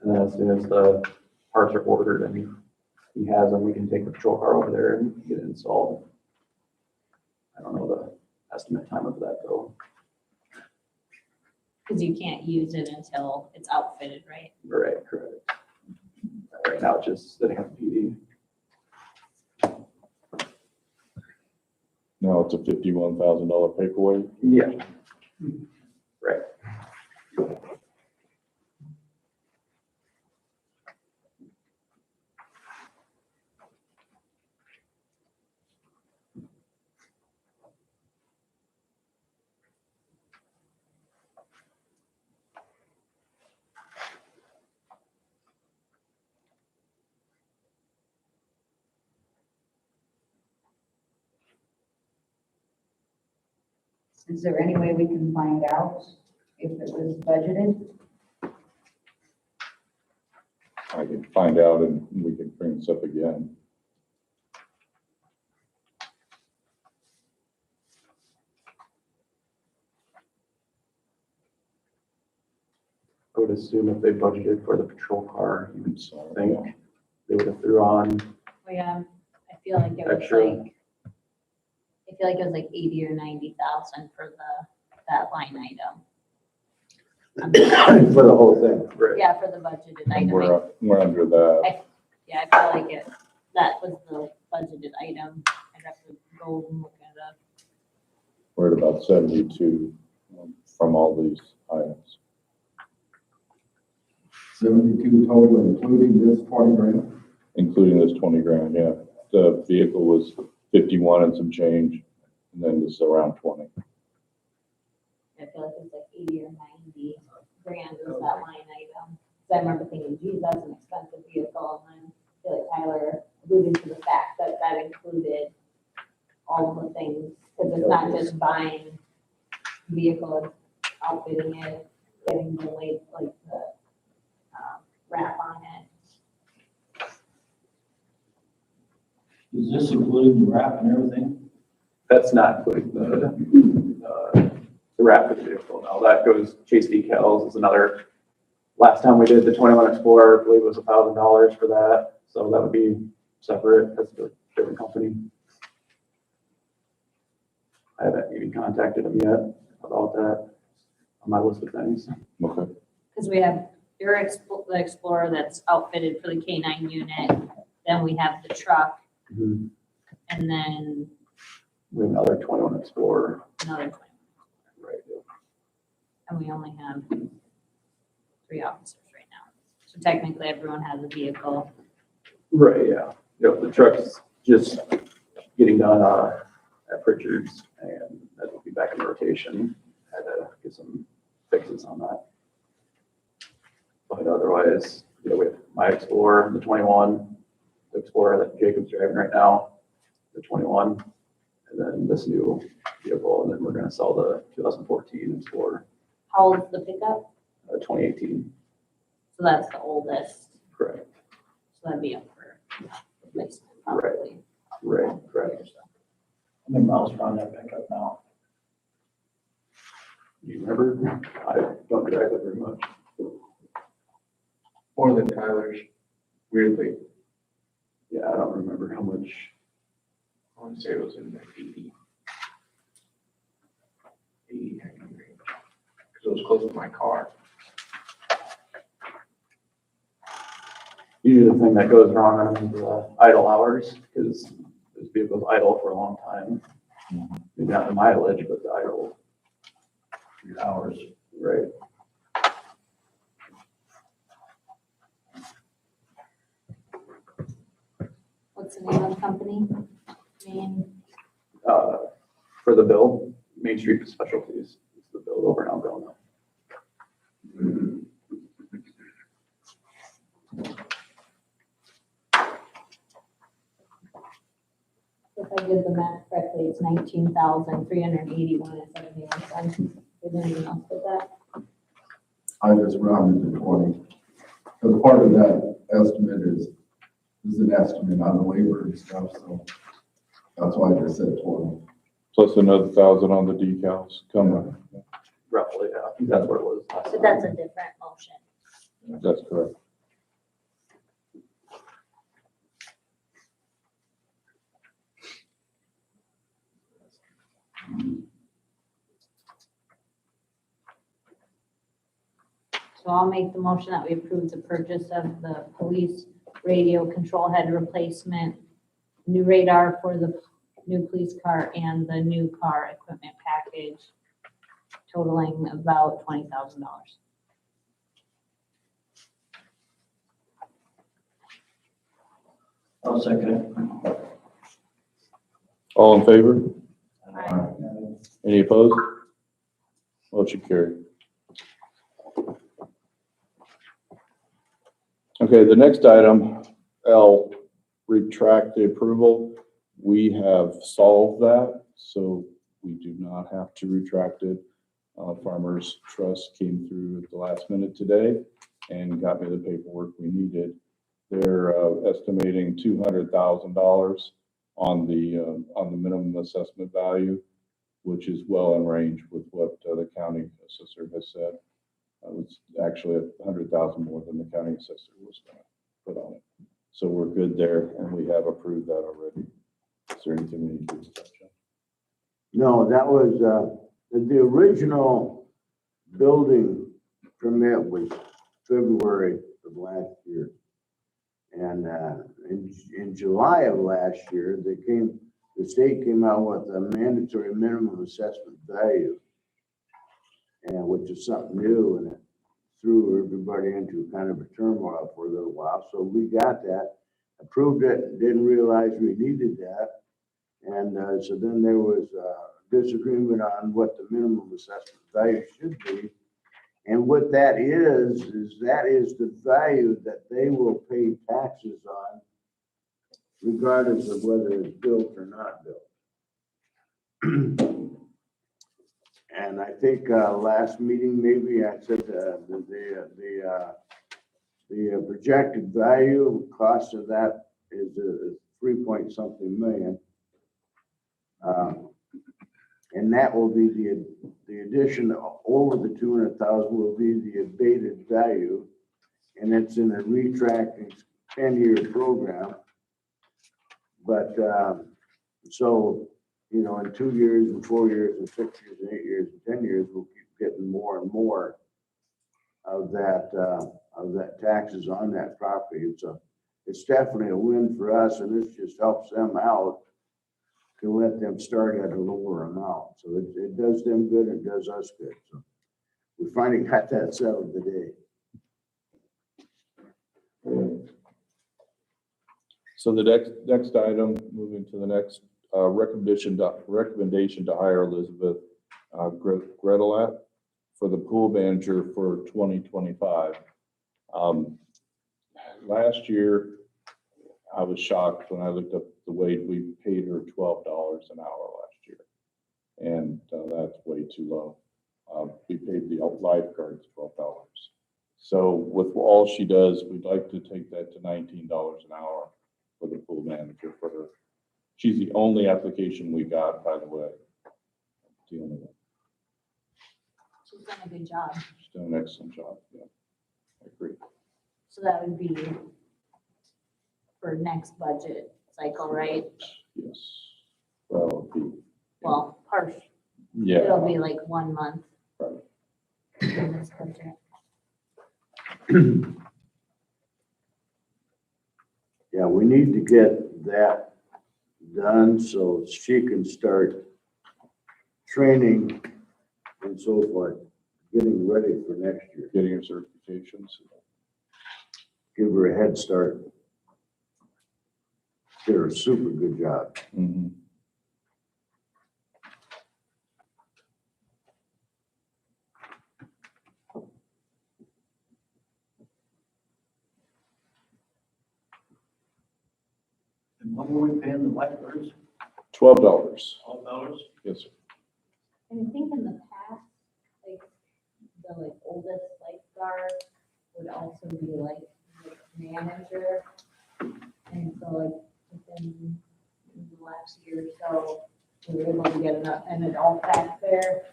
And then as soon as the parts are ordered and he has them, we can take the patrol car over there and get it installed. I don't know the estimate time of that though. Because you can't use it until it's outfitted, right? Right, correct. Right now, it's just sitting on PD. No, it's a $51,000 paperweight. Yeah. Right. Is there any way we can find out if it was budgeted? I can find out and we can bring this up again. I would assume if they budgeted for the patrol car, you I'm would sorry. think they would have threw on. Well, yeah, I feel like it was Extra. like, I feel like it was like 80 or 90,000 for that line item. For the whole thing. Right. Yeah, for the budgeted And item. we're under that. Yeah, I feel like that was the budgeted item. I'd have to go and look it up. We're at about 72 from all these items. 72 total, including this 20 grand. Including this 20 grand, yeah. The vehicle was 51 and some change, and then this is around 20. I feel like it's like 80 or 90 grand is that line item. So I remember thinking, geez, that's an expensive vehicle. And then I feel like Tyler alluded to the fact that that included all of the things. Because it's not just buying vehicle, it's outfitting it, getting the weight, like the wrap on it. Is this including the wrap and everything? That's not including the wrap for the vehicle. No, that goes Chase decals is another. Last time we did the 21 Explorer, I believe it was $1,000 for that. So that would be separate. That's a different company. I haven't even contacted them yet about that on my list of things. Okay. Because we have the Explorer that's outfitted for the K9 unit. Then we have the truck, and then We have another 21 Explorer. another 20. Right. And we only have 3 officers right now. So technically, everyone has a vehicle. Right, yeah. Yep, the truck's just getting done at Pritchard's, and that will be back in rotation. Had to get some fixes on that. But otherwise, we have my Explorer, the 21, the Explorer that Jacob's driving right now, the 21, and then this new vehicle, and then we're gonna sell the 2014 Explorer, How old is the pickup? 2018. So that's the oldest. Correct. So that'd be up for replacement probably. Right, correct. How many miles are on that pickup now? You remember? I don't drive it very much. More than Tyler's, weirdly. Yeah, I don't remember how much. I want to say it was in the 80. 80 kind of range. Because it was close to my car. Usually the thing that goes wrong on the idle hours, because this vehicle's idle for a long time. Maybe not the mileage, but the idle hours, right? What's the name of the company? For the bill, Main Street Specialties is the bill over in Algona. If I did the math correctly, it's 19,381 and 71 cents. Did anyone else get that? I just rounded to 20. Because part of that estimate is an estimate on the labor and stuff, so that's why I just said 20. Plus another 1,000 on the decals coming. Roughly, yeah, I think that's what it was. last But that's a time. different motion. That's correct. So I'll make the motion that we approve the purchase of the police radio control head replacement, new radar for the new police car and the new car equipment package totaling about $20,000. I'll second it. All in favor? Aye. Any opposed? Motion carried. Okay, the next item, L, retract the approval. We have solved that, so we do not have to retract it. Farmers Trust came through at the last minute today and got me the paperwork we needed. They're estimating $200,000 on the minimum assessment value, which is well in range with what the county assessor has said. It's actually $100,000 more than the county assessor was going to put on it. So we're good there, and we have approved that already. Is there anything we need to do? No, that was, the original building permit was February of last year. And in July of last year, the state came out with a mandatory minimum assessment value, and which is something new, and it threw everybody into kind of a turmoil for a little while. So we got that, approved it, didn't realize we needed that. And so then there was a disagreement on what the minimum assessment value should be. And what that is that is the value that they will pay taxes on, regardless of whether it's built or not built. And I think last meeting, maybe I said the projected value cost of that is 3-point-something million. And that will be the addition over the 200,000 will be the abated value, and it's in a retracting 10-year program. But so, you know, in 2 years and 4 years and 6 years and 8 years and 10 years, we'll keep getting more and more of that taxes on that property. So it's definitely a win for us, and this just helps them out to let them start at a lower amount. So it does them good, it does us good. So we finally got that settled today. So the next item, moving to the next recommendation to hire Elizabeth Gretelat for the pool manager for 2025. Last year, I was shocked when I looked up the wage. We paid her $12 an hour last year, and that's way too low. We paid the lifeguards $12. So with all she does, we'd like to take that to $19 an hour for the pool manager for her. She's the only application we got, by the way. The only one. She's done a good job. She's done an excellent job. Yeah, I agree. So that would be for next budget cycle, right? Yes. Well, Well, partial. yeah. It'll be like 1 month. Right. In this budget. Yeah, we need to get that done so she can start training and so forth, getting ready for next year. Getting her certifications. Give her a head start. Did her a super good job. Mm-hmm. And what were we paying the lifeguards? $12. $12? Yes, sir. And I think in the past, like, the oldest lifeguard would also be like the manager. And so like within the last year or so, we were able to get an adult back there.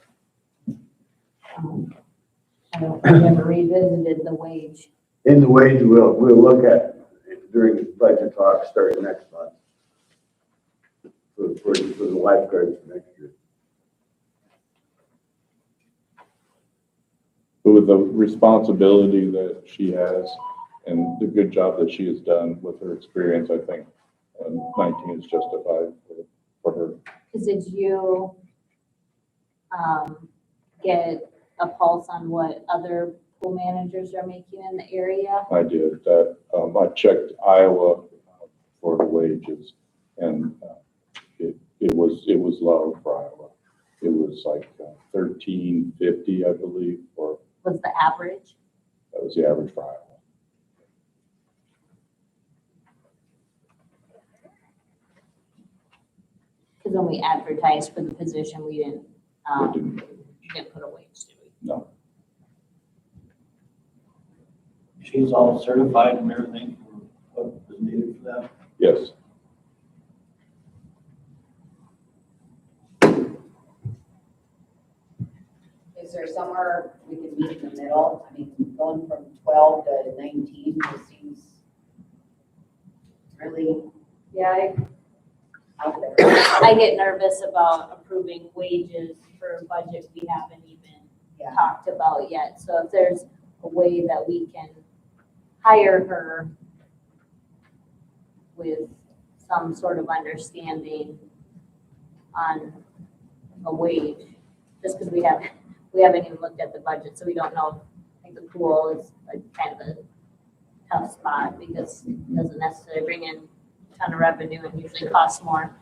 I don't, I never revisited the wage. In the wage, we'll look at during the budget talk starting next month for the lifeguards for next year. But with the responsibility that she has and the good job that she has done with her experience, I think 19 is justified for her. Because did you get a pulse on what other pool managers are making in the area? I did that. I checked Iowa for the wages, and it was low for Iowa. It was like $13.50, I believe, or Was the average? that was the average for Iowa. Because when we advertised for the position, we didn't, It didn't, didn't put a wage, did we? no, She's all certified and everything for what was needed for that. yes. Is there somewhere we can meet in the middle? I mean, going from 12 to 19 just seems really Yeah, out there. I get nervous about approving wages for a budget we haven't even Yeah. talked about yet. So if there's a way that we can hire her with some sort of understanding on a wage, just because we haven't even looked at the budget, so we don't know. I think the pool is like kind of a tough spot because it doesn't necessarily bring in a ton of revenue and usually costs more.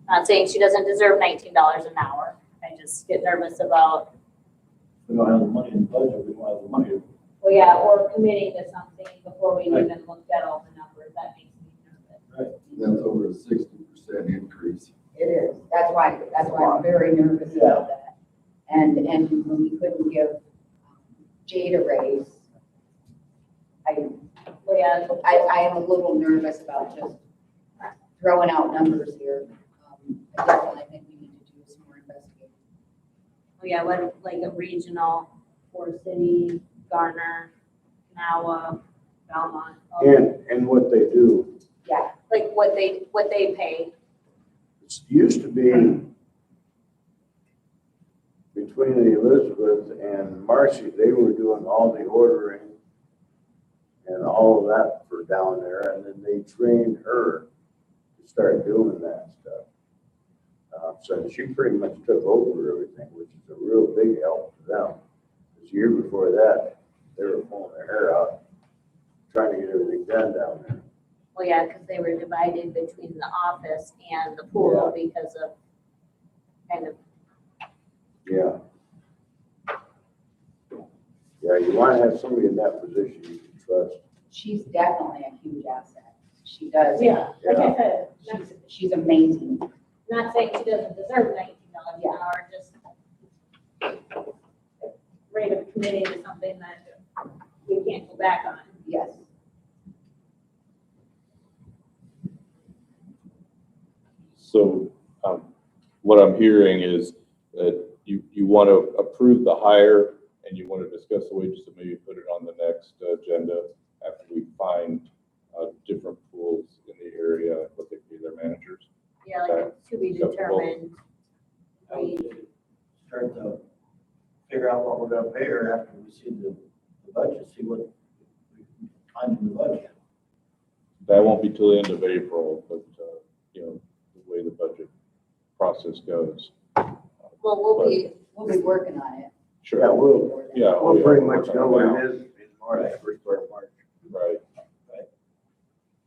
Not saying she doesn't deserve $19 an hour. I just get nervous about, We don't have the money in the budget, we don't have the money. well, yeah, or committing to something before we even looked at all the numbers. That makes me nervous. That's over a 60% increase. It is. That's why I'm very nervous about that. And when we couldn't give Jade a raise, Well, yeah, I am a little nervous about just throwing out numbers here. I definitely think we need to do some more investigating. well, yeah, what, like a regional, Forest City, Garner, Kanawa, Belmont. all- And what they do, Yeah, Like what they pay. it used to be between Elizabeth and Marcy, they were doing all the ordering and all of that for down there, and then they trained her to start doing that stuff. So she pretty much took over everything, which is a real big help to them. This year before that, they were pulling their hair out, trying to get everything done down there. Well, yeah, because they were divided between the office and the pool because of kind of, Yeah. Yeah, you want to have somebody in that position you can trust. she's definitely a huge asset. She does. yeah, like I said, She's amazing. not saying she doesn't deserve $19 an Yeah. hour, just rate of committing to something that we can't go back on. Yes. So what I'm hearing is that you want to approve the hire and you want to discuss the wages and maybe put it on the next agenda after we find different pools in the area, what they pay their managers. Yeah, like it's to be Acceptable. determined. I would start to figure out what we're gonna pay her after we see the budget, see what we can find in the budget. That won't be till the end of April, but the way the budget process goes. Well, We'll be working on it. Sure. Yeah, we'll pretty much know what it is in March, first part of March. Right. Right.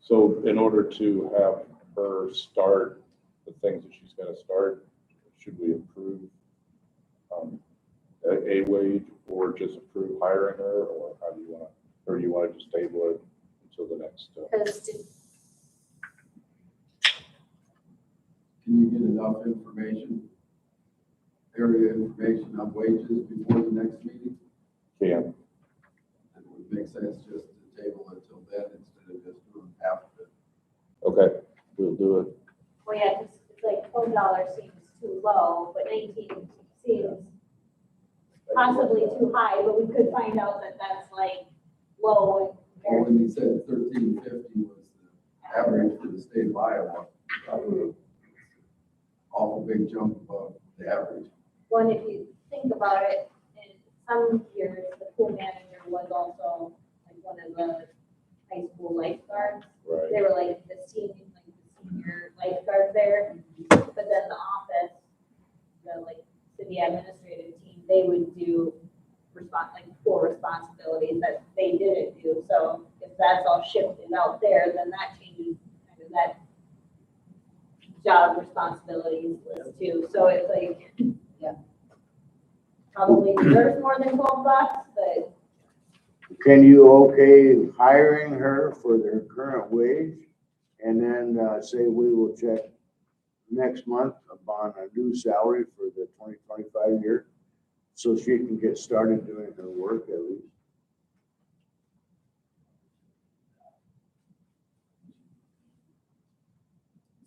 So in order to have her start the things that she's got to start, should we approve a wage or just approve hiring her, or how do you want to, or do you want to just table it until the next? because Can you get enough information, area information on wages before the next meeting? Can, It would make sense just to table it till then instead of just doing half of it. okay, we'll do it. well, yeah, 'cause it's like $12 seems too low, but 19 seems possibly too high, but we could find out that that's like low. Or when you said 1350 was the average for the state of Iowa, awful big jump above the average. One, if you think about it, in some years, the pool manager was also like one of the high school lifeguards. Right. They were like the senior, like your lifeguard there. But then the office, the like city administrative team, they would do like full responsibilities that they didn't do. So if that's all shifted out there, then that changes kind of that job responsibilities list too. So it's like, Yeah. probably deserves more than $12, but Can you okay hiring her for their current wage? And then, say we will check next month upon a new salary for the 2025 year? So she can get started doing her work at least.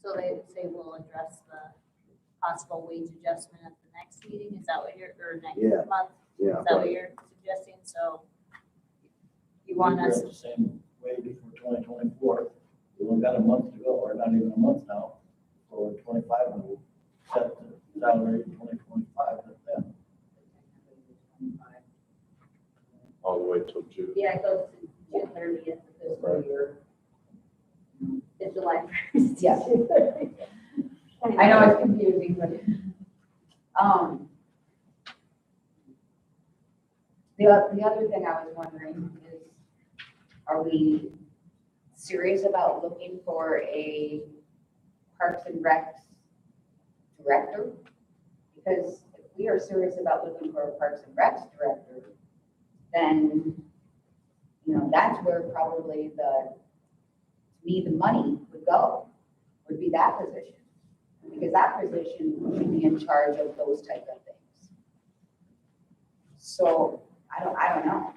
so they would say we'll address the possible wage adjustment at the next meeting. Is that what you're, or Yeah. next month? Yeah. Is that what you're suggesting? So you want us, The same wage for 2024. We only got a month to go, or not even a month now, for 25, and we'll set the salary in 2025 at that. All the way till June. yeah, it goes to June 30th of this fiscal year. It's July 1st. Yeah. I know it's confusing, but, the other thing I was wondering is, are we serious about looking for a Parks and Recs director? Because if we are serious about looking for a Parks and Recs director, then, that's where probably the money would go, would be that position. Because that position would be in charge of those type of things. So, I don't know.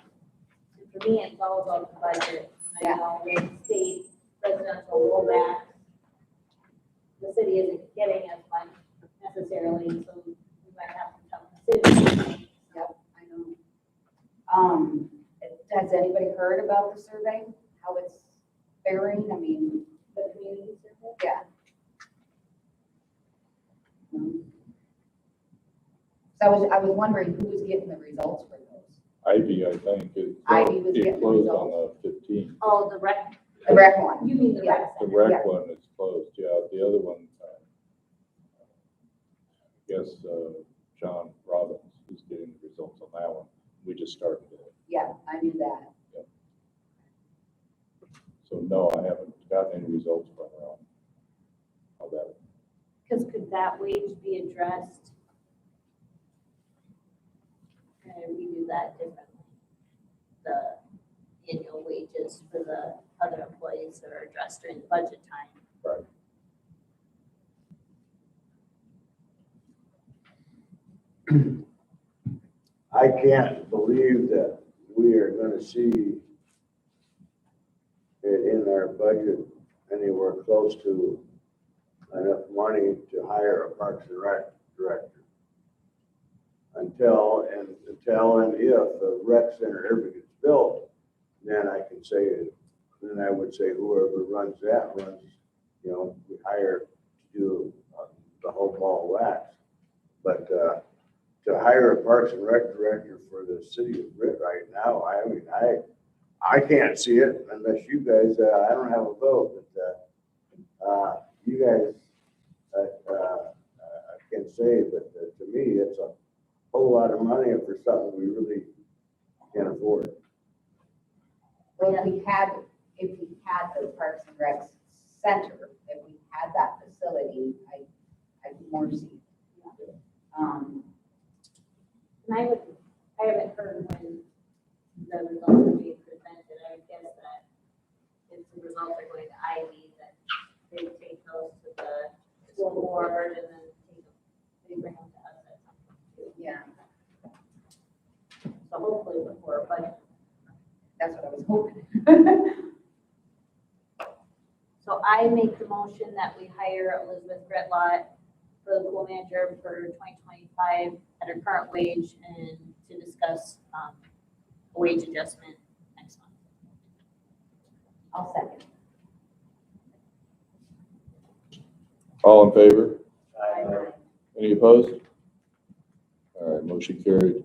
For me, it's all about the budget. I Yeah. know with state residential rollback, the city isn't getting as much necessarily, so we might have some tough decisions. Yep, I know. Has anybody heard about the survey? How it's faring? I mean, The community survey. yeah. So I was wondering who was getting the results for those? Ivy, I think, Ivy was it getting closed results. on the 15th. Oh, the rec, The rec one. you mean the rec The center? rec one is closed, yeah. The other one, I guess, John Robbins is getting the results on that one. We just started it. Yeah, I knew that. So no, I haven't gotten any results from her on that. Because could that wage be addressed? And we do that differently. The annual wages for the other employees that are addressed during the budget time. Right. I can't believe that we are gonna see it in our budget anywhere close to enough money to hire a Parks and Rec director. Until and if the rec center ever gets built, then I would say whoever runs that we hire to do the whole ball of wax. But, to hire a Parks and Rec director for the city of Britt right now, I can't see it unless you guys, I don't have a vote, but, you guys, I can say, but to me, it's a whole lot of money for something we really can't afford. Well, if we had the Parks and Recs center, if we had that facility, I'd be more see. And I haven't heard when the results are being presented. I would guess that if the results are going to Ivy, that they take those to the school board and then they bring them to us at some point too. Yeah, So hopefully before, but, that's what I was hoping. so I make the motion that we hire Elizabeth Gretlott for the pool manager for 2025 at her current wage and to discuss a wage adjustment next month. I'll second. All in favor? Aye. Any opposed? All right, motion carried.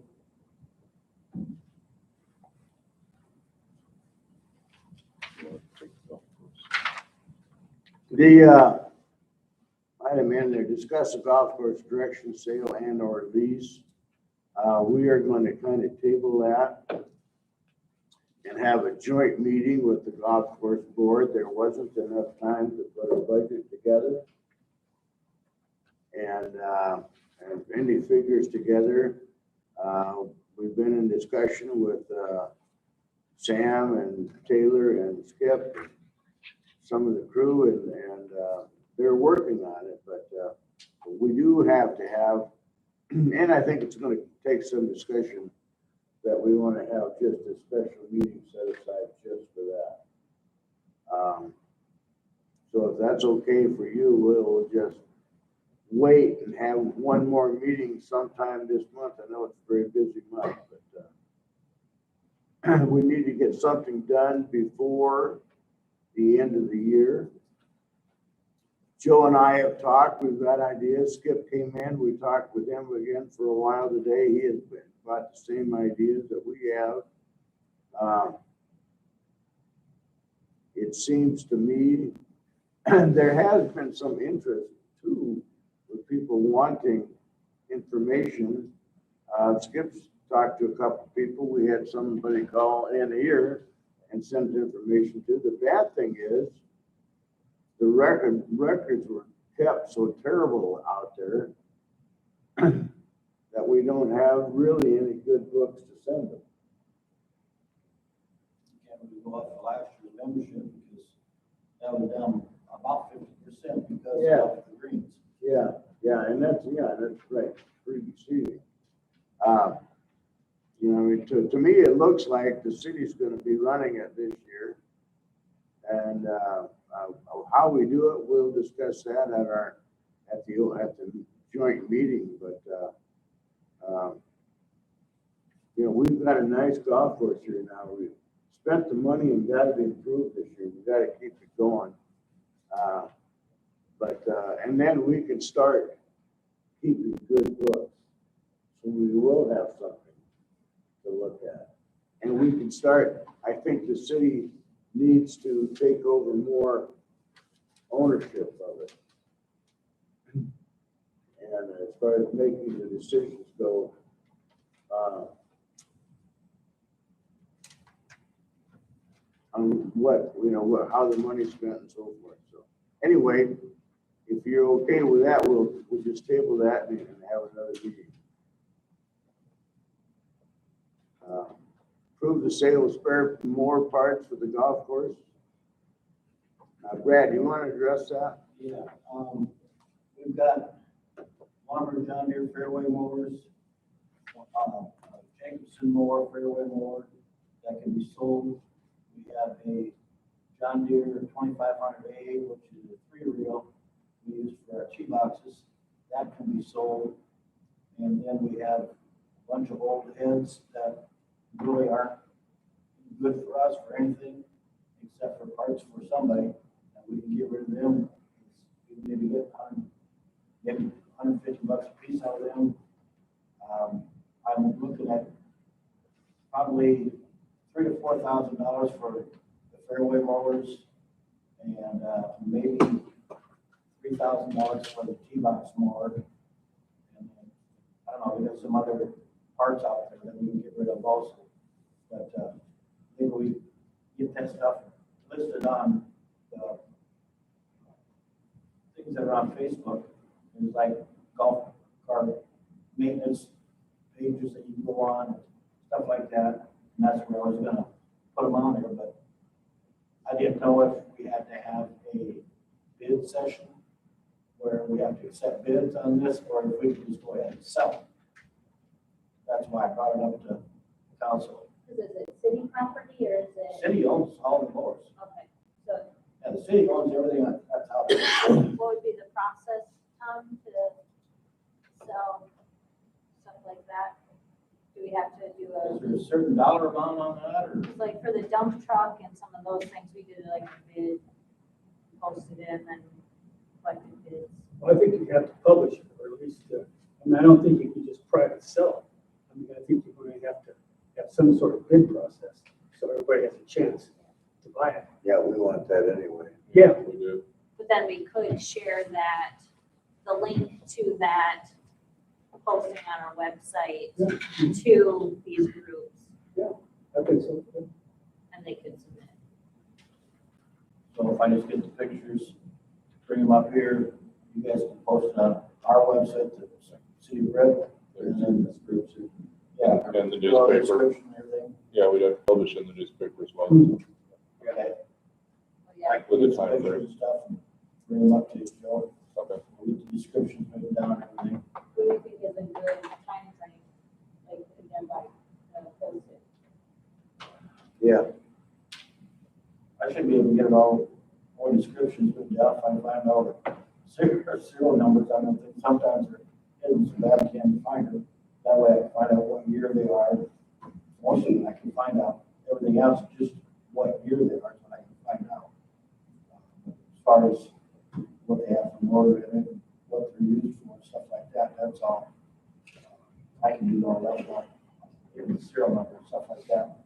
Item in there, discuss the golf course direction sale and or lease. We are going to kind of table that and have a joint meeting with the golf course board. There wasn't enough time to put a budget together and any figures together. We've been in discussion with Sam and Taylor and Skip, some of the crew, and they're working on it, but we do have to have, and I think it's going to take some discussion that we want to have just a special meeting set aside just for that. So if that's okay for you, we'll just wait and have one more meeting sometime this month. I know it's a very busy month, but we need to get something done before the end of the year. Joe and I have talked, we've got ideas. Skip came in, we talked with him again for a while today. He has got the same ideas that we have. It seems to me there has been some interest too with people wanting information. Skip's talked to a couple of people. We had somebody call in here and send information to. The bad thing is the records were kept so terrible out there that we don't have really any good books to send them. Can't really go off the last year's membership because that was down about 50% because of the greens. And that's right, pretty deceiving. You know, I mean, to me, it looks like the city's gonna be running it this year. And, how we do it, we'll discuss that at the joint meeting, but, you know, we've got a nice golf course here now. We spent the money and got it improved this year. We gotta keep it going. And then we can start keeping good books. So we will have something to look at. And we can start, I think the city needs to take over more ownership of it. And as far as making the decisions go, on how the money's spent and so forth. So anyway, if you're okay with that, we'll just table that and have another meeting. Approve the sale of spare more parts for the golf course. Brad, you want to address that? Yeah, we've got one of our John Deere fairway mowers, Jacobson mower, fairway mower that can be sold. We have a John Deere 2500A, which is a 3-reel we use for our tee boxes. That can be sold. And then we have a bunch of old heads that really aren't good for us for anything except for parts for somebody. We can get rid of them. We can maybe get maybe $150 a piece out of them. I'm looking at probably $3,000 to $4,000 for the fairway mowers, and maybe $3,000 for the tee box mower. And I don't know, we got some other parts out there that we can get rid of also. But maybe we get that stuff listed on the things that are on Facebook. There's like golf cart maintenance pages that you can go on, stuff like that. And that's where I was gonna put them on there, but I didn't know if we had to have a bid session where we have to accept bids on this, or if we can just go ahead and sell it. That's why I brought it up to council. Is it city property or is it? City owns all the mowers. Okay, so And the city owns everything that's out there. what would be the process, to sell stuff like that? Do we have to do Is there a certain dollar amount on that, or? like for the dump truck and some of those things, we did like a bid, posted in and collected bids? Well, I think you have to publish it, or at least, I don't think you can just private sell it. I think you're going to have some sort of bid process, so everybody has a chance to buy it. Yeah, we want that anyway. Yeah, We do. But then we could share that the link to that posting on our website to these groups, I think so. and they could submit. So if I just get the pictures, bring them up here, you guys can post it on our website, the City of Red, and then this group. Yeah. And the Well, newspaper, description and everything. yeah, we'd have to publish in the newspaper as well. Okay. Yeah, With the Get time pictures frame. and stuff, and bring them up to you, Joe. Okay. We'll get the descriptions written down and everything. who do you think is a good time frame, like, again, by, post it? Yeah. I should be able to get it all descriptions written down, if I find all the serial numbers, I don't think sometimes they're hidden, so that I can't find them. That way I can find out what year they are. Most of them I can find out, everything else, just what year they are, so I can find out. As far as what they have from order in it, what they're used for, stuff like that, that's all. I can do all that, like, give the serial number and stuff like that.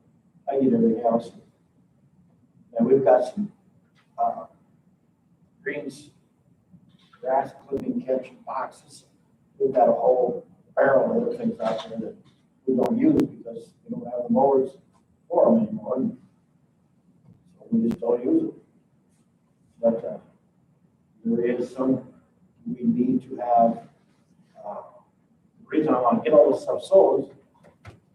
I get everything else. And we've got some, greens, grass clipping catch boxes. We've got a whole barrel of things out there that we don't use because we don't have the mowers for them anymore. So we just don't use them. But, there is some, we need to have, the reason I want to get all this stuff sold,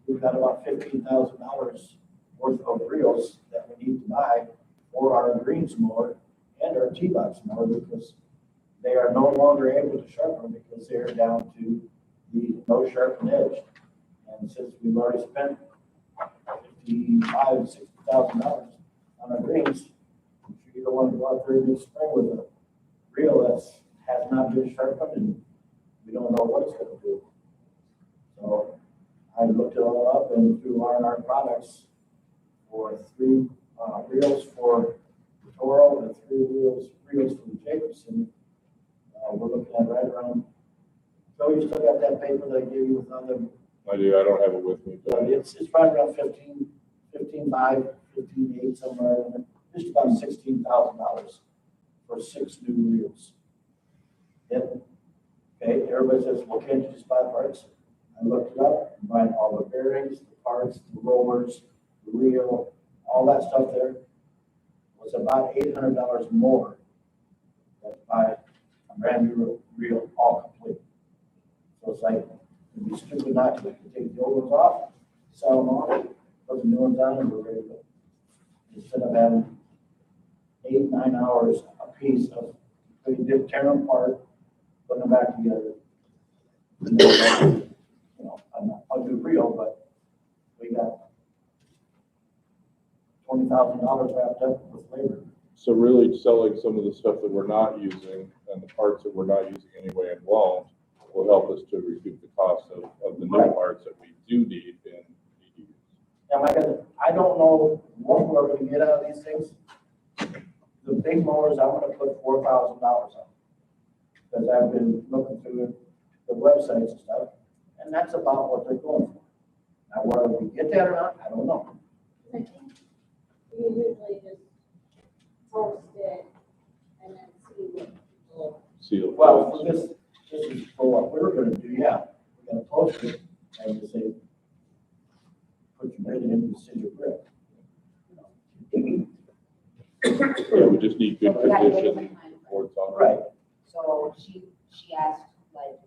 we've got about $15,000 worth of reels that we need to buy for our greens mower and our T-box mower because they are no longer able to sharpen because they're down to the no sharpen edge. And since we've already spent $60,000 on our greens, you don't want to go out there this spring with a reel that's has not been sharpened and we don't know what it's going to do. So I looked it all up and through R&R Products for 3 reels for the Toro and 3 reels for the Jacobson. We're looking at right around, so you still got that paper that I gave you with other, I do, I don't have it with me, but but it's probably around 15.5, 15.8 somewhere, in there. Just about $16,000 for 6 new reels. Yep. Okay, everybody says, well, can't you just buy parts? I looked it up, buying all the bearings, the parts, the rollers, the reel, all that stuff there was about $800 more than buy a brand new reel all complete. So it's like, it'd be stupid not to take the old ones off, sell them off, put the new ones on, and we're ready to go. Instead of having 8-9 hours a piece of, you did tear them apart, put them back together. And then, you know, I'll do real, but we got $20,000 wrapped up with labor. so really selling some of the stuff that we're not using and the parts that we're not using anyway and won't will help us to recoup the cost of the new Right. parts that we do need and need to use. Now, like I don't know what we're gonna get out of these things. The big mowers, I'm gonna put $4,000 on. Because I've been looking through the websites and stuff, and that's about what they're going for. Now, whether we get that or not, I don't know. I think you usually just post it and then see what people. Seal. Well, for this is for what we're gonna do, yeah. We're gonna post it and just say, put your bid in the city of Brick. Yeah, we just need good So we gotta get condition them in time. boards on it. Right. So she asked, like,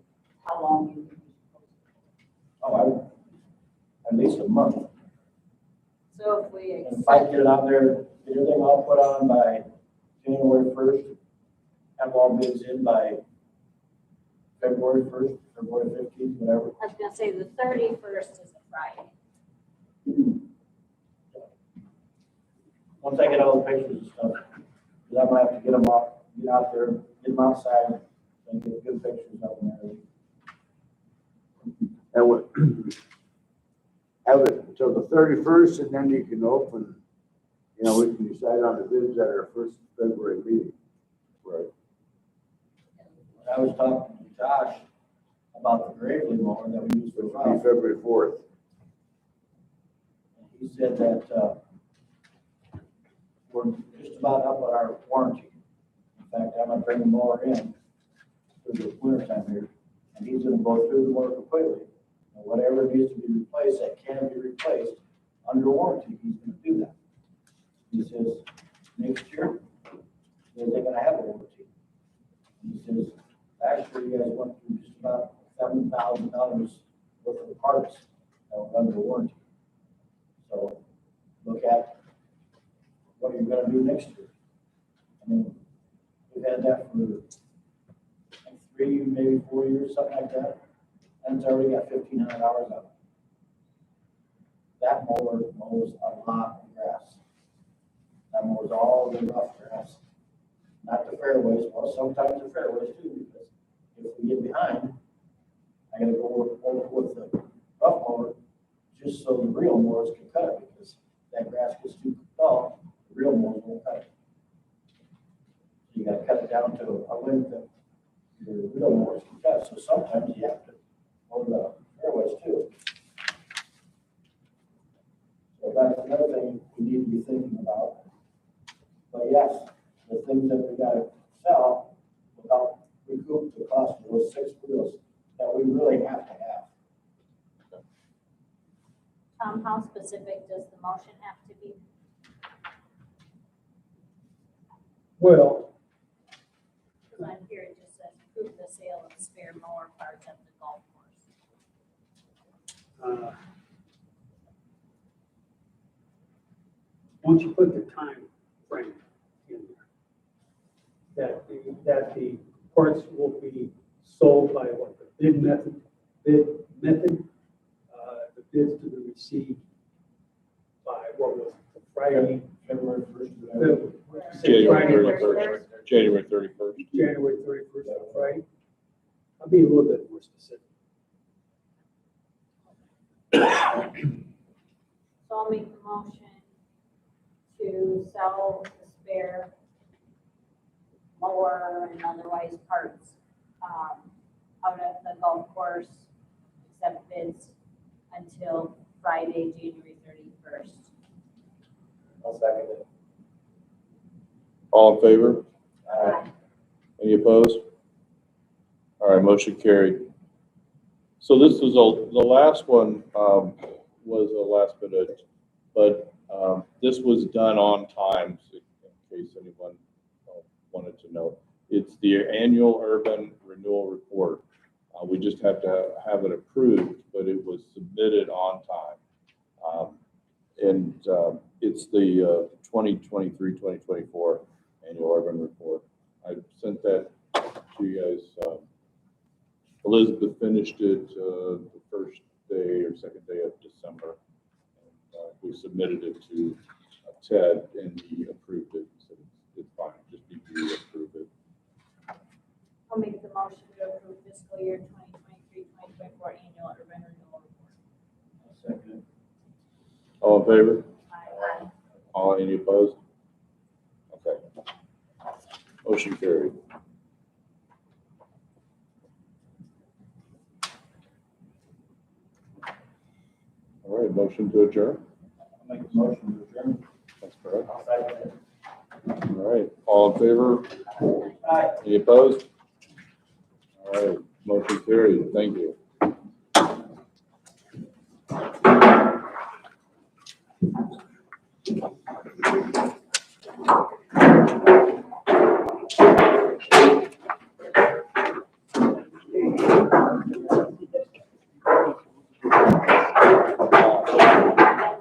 how long you think Oh, at least a month. So if we And if I accept, get it out there, get everything all put on by January 1st, have all bids in by February 1st, February 15th, whatever. I was gonna say the 31st is a Friday. Once I get all the pictures and stuff, because I'm gonna have to get them off, get out there, get them outside, and get good pictures of them there. And what, have it until the 31st and then you can open, you know, we can decide on the bids at our first February meeting. Right. I was talking to Josh about the Gravely mower that we use for It'll be farm. February 4th. He said that, we're just about up on our warranty. In fact, I'm gonna bring the mower in. We wintertime here, and he's gonna go through the work completely. And whatever needs to be replaced, that can be replaced under warranty, he's gonna do that. He says, next year, they're gonna have a warranty. He says, last year, you guys went through just about $7,000 worth of parts that were under warranty. So look at what you're gonna do next year. I mean, we've had that for like 3, maybe 4 years, something like that, and it's already got 1,500 hours on it. That mower mows a lot of grass. That mows all the rough grass, not the fairways, well, sometimes the fairways too, because if we get behind, I gotta go over with the rough mower, just so the real mowers can cut it, because that grass gets too tall, the real mowers won't cut it. You gotta cut it down to a length that the real mowers can cut, so sometimes you have to mow the fairways too. So that's another thing we need to be thinking about. But yes, the things that we gotta sell will help recoup the cost of those 6 wheels that we really have to have. How specific does the motion have to be? Well, Because on here it just says approve the sale of spare mower parts at the golf course. once you put the time frame in there, that the parts will be sold by what, the bid method, the bids to be received by what was it, Friday, February 1st. January 31st. January 31st. January 31st, on Friday. I'll be a little bit more specific. So I'll make the motion to sell the spare mower and otherwise parts, out at the golf course, accept bids until Friday, January 31st. I'll second it. All in favor? Aye. Any opposed? All right, motion carried. So this is the last one, was a last minute, but this was done on time, in case anyone wanted to know. It's the annual urban renewal report. We just have to have it approved, but it was submitted on time. It's the 2023-2024 annual urban report. I sent that to you guys. Elizabeth finished it the first day or second day of December. And, we submitted it to Ted and he approved it. So it's fine, just need to approve it. I'll make the motion to approve fiscal year 2023-2024 annual urban renewal report. I'll second it. All in favor? Aye. All, any opposed? Okay. Motion carried. All right, motion to adjourn. I'll make the motion to adjourn. That's correct. I'll second it. All right, all in favor? Aye. Any opposed? All right, motion carried. Thank you.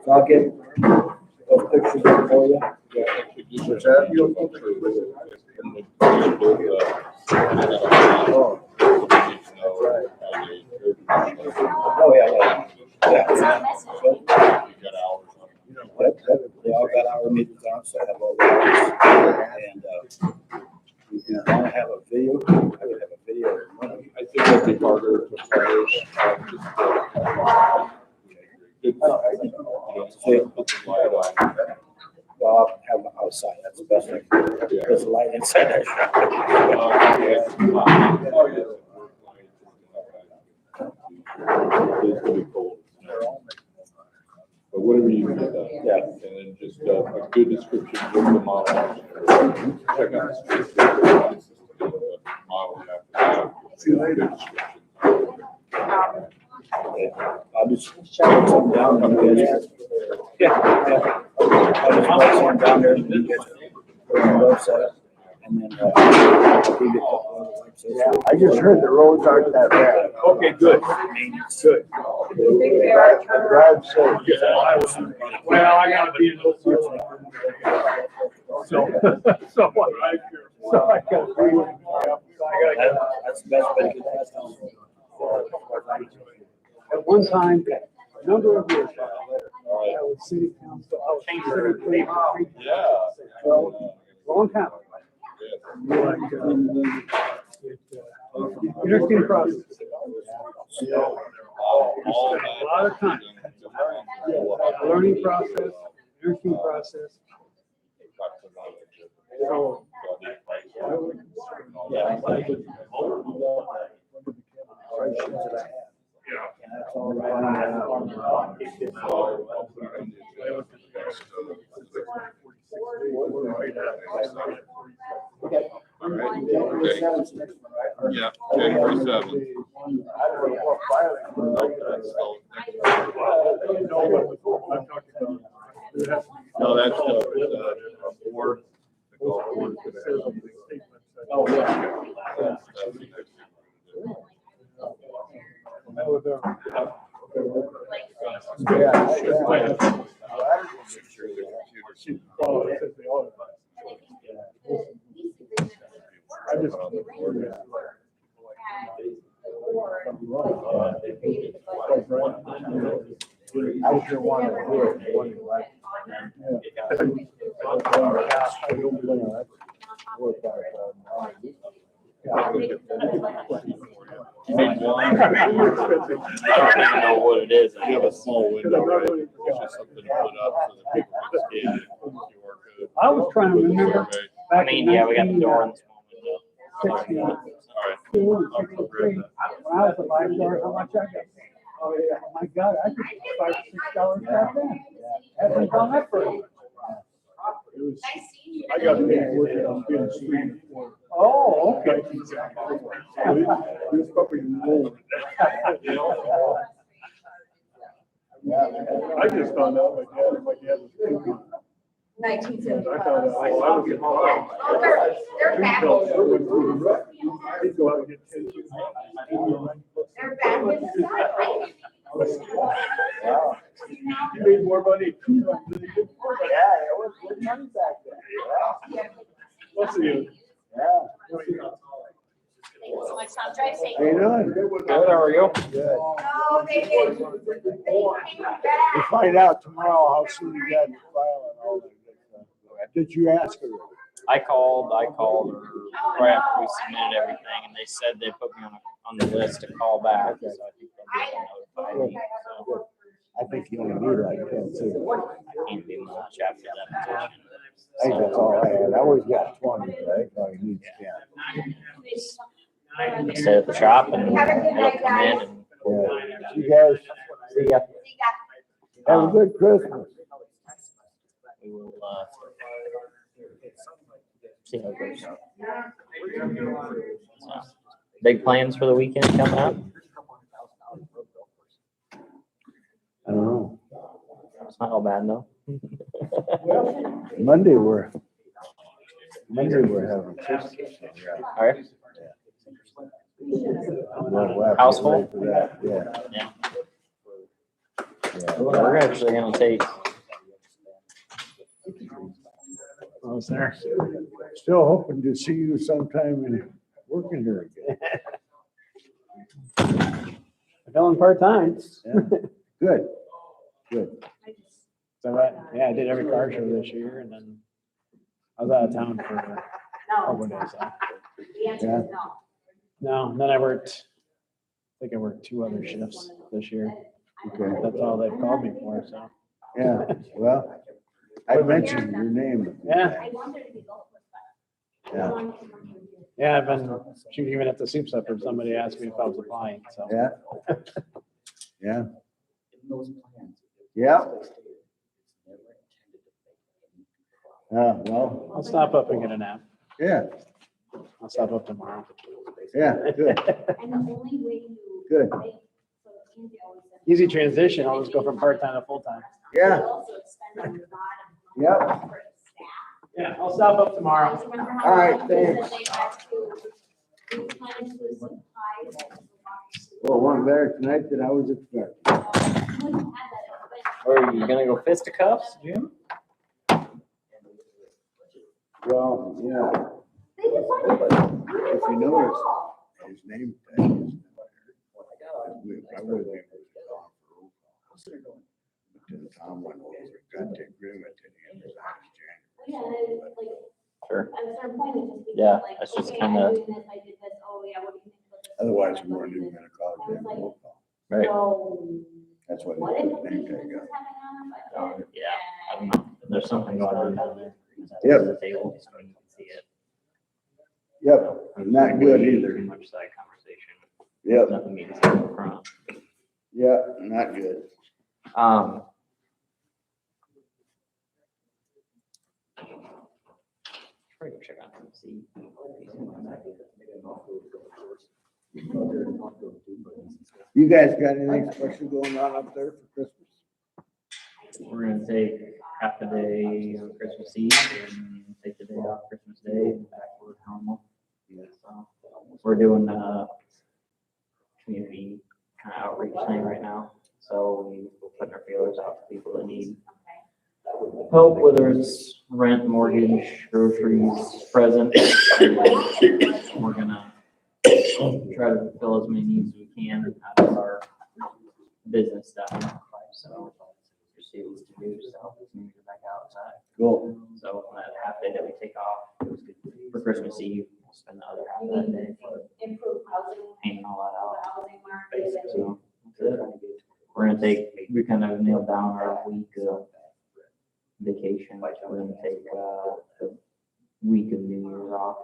So I'll get those pictures up for you. What's that? Oh, yeah. It's not messaging. They all got our meetings on, so I have all the hours. And, if you want to have a video, I would have a video. I think that'd be harder to finish. Put the light on. Well, I'll have them outside, that's the best I can do. Yeah. There's a light inside that shop. Oh, yeah. It's gonna be cold. But whatever you can get done. Yeah. And then just a good description of the model. Check out the description. Model after that. See you later. I'll just write something down. Yeah. I'll just write something down there and you guys put on the website. And then, Yeah, I just heard the roads aren't that bad. okay, good. Good. Drive safe. Well, I gotta be in those. So I gotta be. That's the best way to get that done. At one time, a number of years ago, I was city council, I was considered clean. Yeah. Long time. Interesting process. Spent A lot of time. Learning process, interesting process. So, Yeah, January 7th. No, that's the board. The golf board. Oh, yeah. I just. I sure want to do it. One you like. You need one. I don't even know what it is. You have a small window, right? It's just something to put up so that people can scan it. QR code. I was trying to remember back in yeah, we got the door in the small window. 1962 All and 63, when I was a lifeguard, how much I got? Oh, yeah, my God, I could $5 or $6 back then. Hasn't gone up for it. I got paid working on being street. Oh, okay. This puppy is old. I just found out my dad was thinking. 1975. I found out, oh, I was in. Oh, they're back. He'd go out and get 10. They're back in the Wow. He made more money. Yeah, it was good money back then. What's it? Yeah. Thank you so much, Tom. Drive safe. How you doing? Good, how are you? Good. No, they didn't. They came back. We'll find out tomorrow how soon you got to file and all that good stuff. Did you ask her? I called her right after we submitted everything, and they said they put me on the list to call back, so I think they'll be able to notify me, so I think you only need like 10 too. I can't be much after that petition. I think that's all I had. I always got 20, but I thought you need 10. Stay at the shop and it'll come in and. Yeah. You guys, See ya. have a good Christmas. We will, see how it goes. So, big plans for the weekend coming up? I don't know. It's not all bad though. Monday we're having Christmas. All right. We'll have to Household? wait for that. Yeah. Yeah. We're actually gonna take, Oh, sir. Still hoping to see you sometime in working here again. Filling part-time. Yeah. Good, good. So, I did every car show this year, and then I was out of town for a couple of days. So. The answer is no. No, and then I think I worked 2 other shifts this year. Okay. That's all they've called me for, so. Yeah, well, I mentioned your name. Yeah, I wanted to be golf with Yeah, yeah, I've been, shoot, even at the soup supper, somebody asked me if I was applying, so. yeah. Yeah. Yeah. Well, I'll stop up and get a nap. yeah. I'll stop up tomorrow. Yeah, good, And the only way you. good. so Andy always said- Easy transition. I'll just go from part-time to full-time. Yeah. You also expend a lot of Yep. money for staff. Yeah, I'll stop up tomorrow. Guys, remember how All right, long it thanks. was that they had to replenish with supplies and the water Well, one better tonight than I was expecting. sewer? You wouldn't have that expense. Or are you gonna go fisticuffs, Jim? Well, yeah, They just like it. if you notice, his name tag is not there. I wasn't able to call for roll call. But then Tom went over, got the agreement, and he resigned in Yeah, January. and it's like, Sure. at a certain point, it just Yeah, becomes like, that's just okay, kinda- I'm doing this, I did this, oh yeah, what do you think about this? Otherwise, we weren't even gonna call it a roll call. Right. So, That's why what they if put the the name business tag is up. having on a budget? Yeah, I don't know. There's something going on down there. Yep. The table, so you can see it. Yep, not good Too either. much side conversation. Yep, Nothing being said up front. yeah, not good. Try to check on him, see. You guys got anything special going on up there for Christmas? We're gonna take half a day on Christmas Eve and take the day off Christmas Day and back to work normal. So, we're doing community kind of outreach thing right now. So we're putting our feelers out to people that need help, whether it's rent, mortgage, groceries, presents. We're gonna try to fulfill as many needs as we can out of our business stuff. So just see what we can do, so we can get back outside. Cool. So that half day that we take off, it was good for Christmas Eve. We'll spend the other half of that day Improve housing, painting all that out. the housing market. and- So that's it. We're gonna take, we kind of nailed down our week of vacation. We're gonna take the week of New Year's off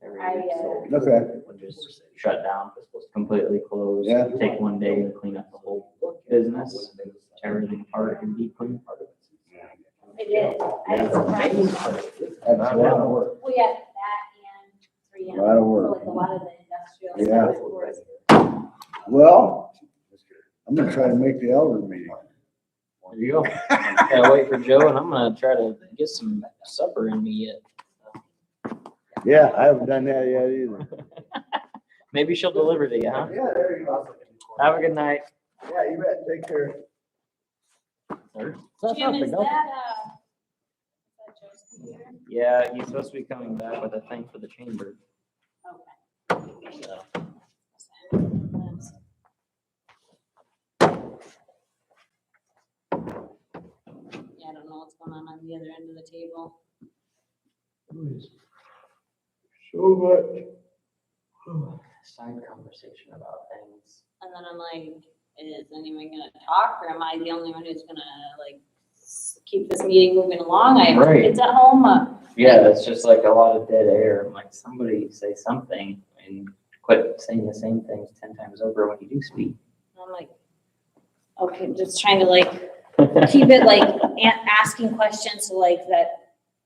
every week. So Okay. we'll just shut down, completely close. Yeah. Take one day and clean up the whole business, tear everything apart and deep clean. It is. I'm surprised. That's a lot of work. We had that and 3M. A lot of So work. like a lot of the industrial Yeah. stuff was. Well, I'm gonna try to make the elder meeting. There you go. Gotta wait for Joe and I'm gonna try to get some supper in me yet. Yeah, I haven't done that yet either. Maybe she'll deliver to you, huh? Yeah, there you go. Have a good night. Yeah, you bet. Take care. Jim, is that Joe's computer? Yeah, he's supposed to be coming back with a thing for the chamber. Okay. So, Yeah, I don't know what's going on the other end of the table. So much. side conversation about things. And then I'm like, is anyone gonna talk, or am I the only one who's gonna like keep this meeting moving along? I have Right. kids at home. Yeah, it's just like a lot of dead air. I'm like, somebody say something and quit saying the same things 10 times over when you do speak. I'm like, okay, just trying to like keep it like asking questions so like that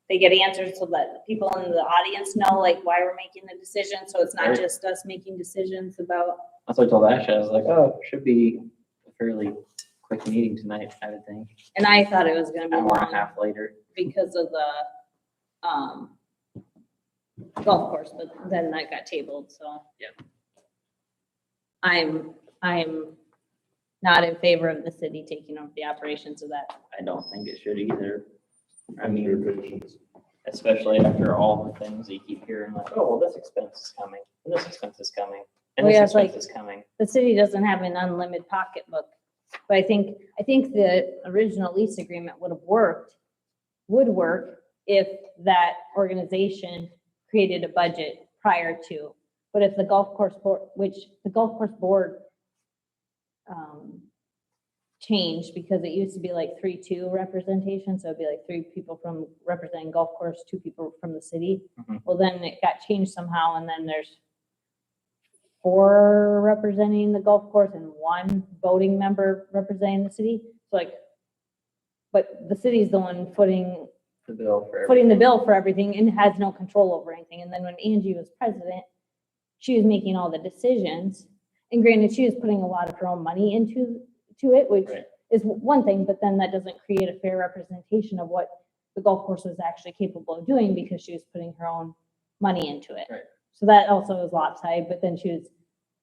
they get answers so that people in the audience know like why we're making the decision. So it's not Right. just us making decisions about. That's what I told Asha. I was like, oh, it should be a fairly quick meeting tonight, I would think. And I thought it was gonna be An hour and a long half later. because of the golf course, but then that got tabled, so. Yep. I'm not in favor of the city taking over the operations of that. I don't think it should either. I mean, especially after all the things that you keep hearing, like, oh, well, this expense is coming, and this expense is coming, and Well, this yeah, it's like- expense is coming. The city doesn't have an unlimited pocketbook. But I think the original lease agreement would work if that organization created a budget prior to. But if the golf course board, which the golf course board changed because it used to be like 3-2 representation, so it'd be like 3 people from representing golf course, 2 people from the city. Mhm. Well, then it got changed somehow, and then there's 4 representing the golf course and 1 voting member representing the city. So like, but the city's the one footing The bill for footing the everything. bill for everything and has no control over anything. And then when Angie was president, she was making all the decisions. And granted, she was putting a lot of her own money into it, which Right. is one thing, but then that doesn't create a fair representation of what the golf course was actually capable of doing because she was putting her own money into it. Right. So that also was lopsided, but then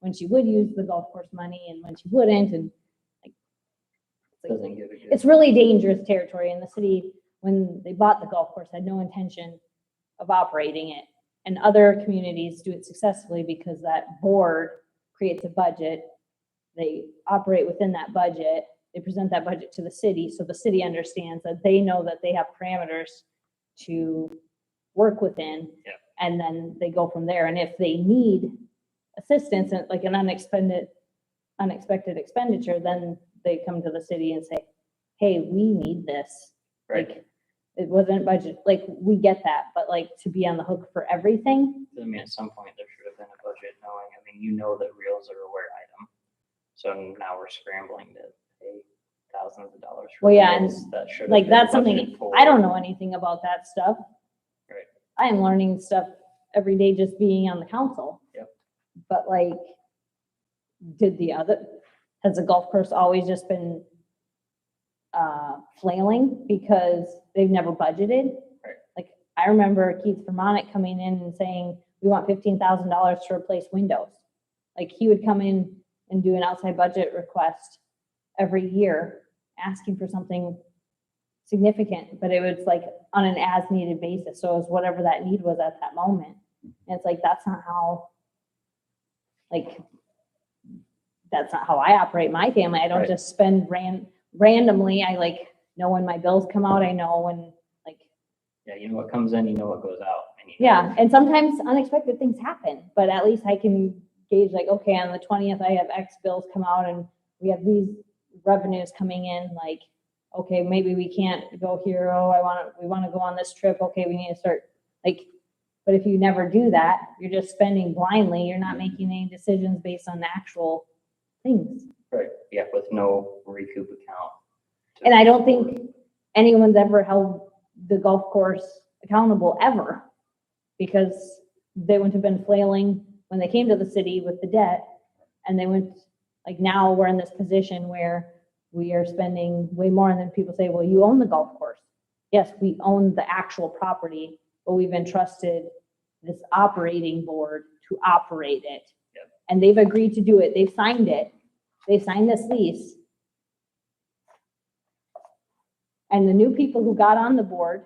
when she would use the golf course money and when she wouldn't, and like, Doesn't give a good. it's really dangerous territory. And the city, when they bought the golf course, had no intention of operating it. And other communities do it successfully because that board creates a budget. They operate within that budget. They present that budget to the city, so the city understands that they know that they have parameters to work within. Yeah. And then they go from there. And if they need assistance, and like an unexpected expenditure, then they come to the city and say, hey, we need this. Right. Like, it wasn't budget, like, we get that, but like, to be on the hook for everything, I mean, at some point, there should have been a budget knowing, I mean, you know that reels are a wear item. So now we're scrambling to pay thousands of dollars for Well, yeah, and, reels that should have like, been that's something, budgeted for. I don't know anything about that stuff. Right. I am learning stuff every day just being on the council. Yep. But like, has the golf course always just been flailing because they've never budgeted? Right. Like, I remember Keith Vermonic coming in and saying, we want $15,000 to replace windows. Like, he would come in and do an outside budget request every year, asking for something significant, but it was like on an as-needed basis. So it was whatever that need was at that moment. And it's like, that's not how I operate my family. I don't Right. just spend randomly. I like know when my bills come out. I know when, like, Yeah, you know what comes in, you know what goes out. And you know- yeah. And sometimes unexpected things happen, but at least I can gauge like, okay, on the 20th, I have X bills come out and we have these revenues coming in. Like, okay, maybe we can't go here. Oh, we want to go on this trip. Okay, we need to start like, but if you never do that, you're just spending blindly. You're not making any decisions based on actual things. Right, yeah, with no recoup account. to- And I don't think anyone's ever held the golf course accountable ever, because they wouldn't have been flailing when they came to the city with the debt. And they went, like, now we're in this position where we are spending way more, and then people say, well, you own the golf course. Yes, we own the actual property, but we've entrusted this operating board to operate it. Yep. And they've agreed to do it. They've signed it. They signed this lease. And the new people who got on the board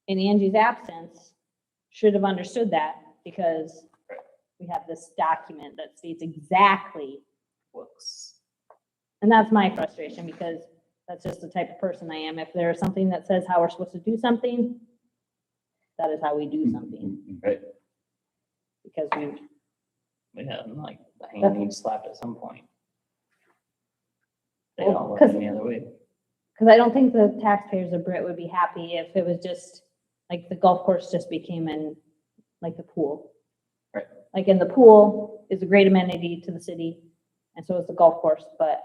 in Angie's absence should have understood that, because we have this document that states exactly what's. And that's my frustration, because that's just the type of person I am. If there's something that says how we're supposed to do something, that is how we do something. Right, Because yeah, and like, the hand needs slapped at some point. They Well, don't work 'cause- any other way. I don't think the taxpayers of Britt would be happy if it was just, like, the golf course just became like the pool. Right. Like, in the pool is a great amenity to the city, and so is the golf course, but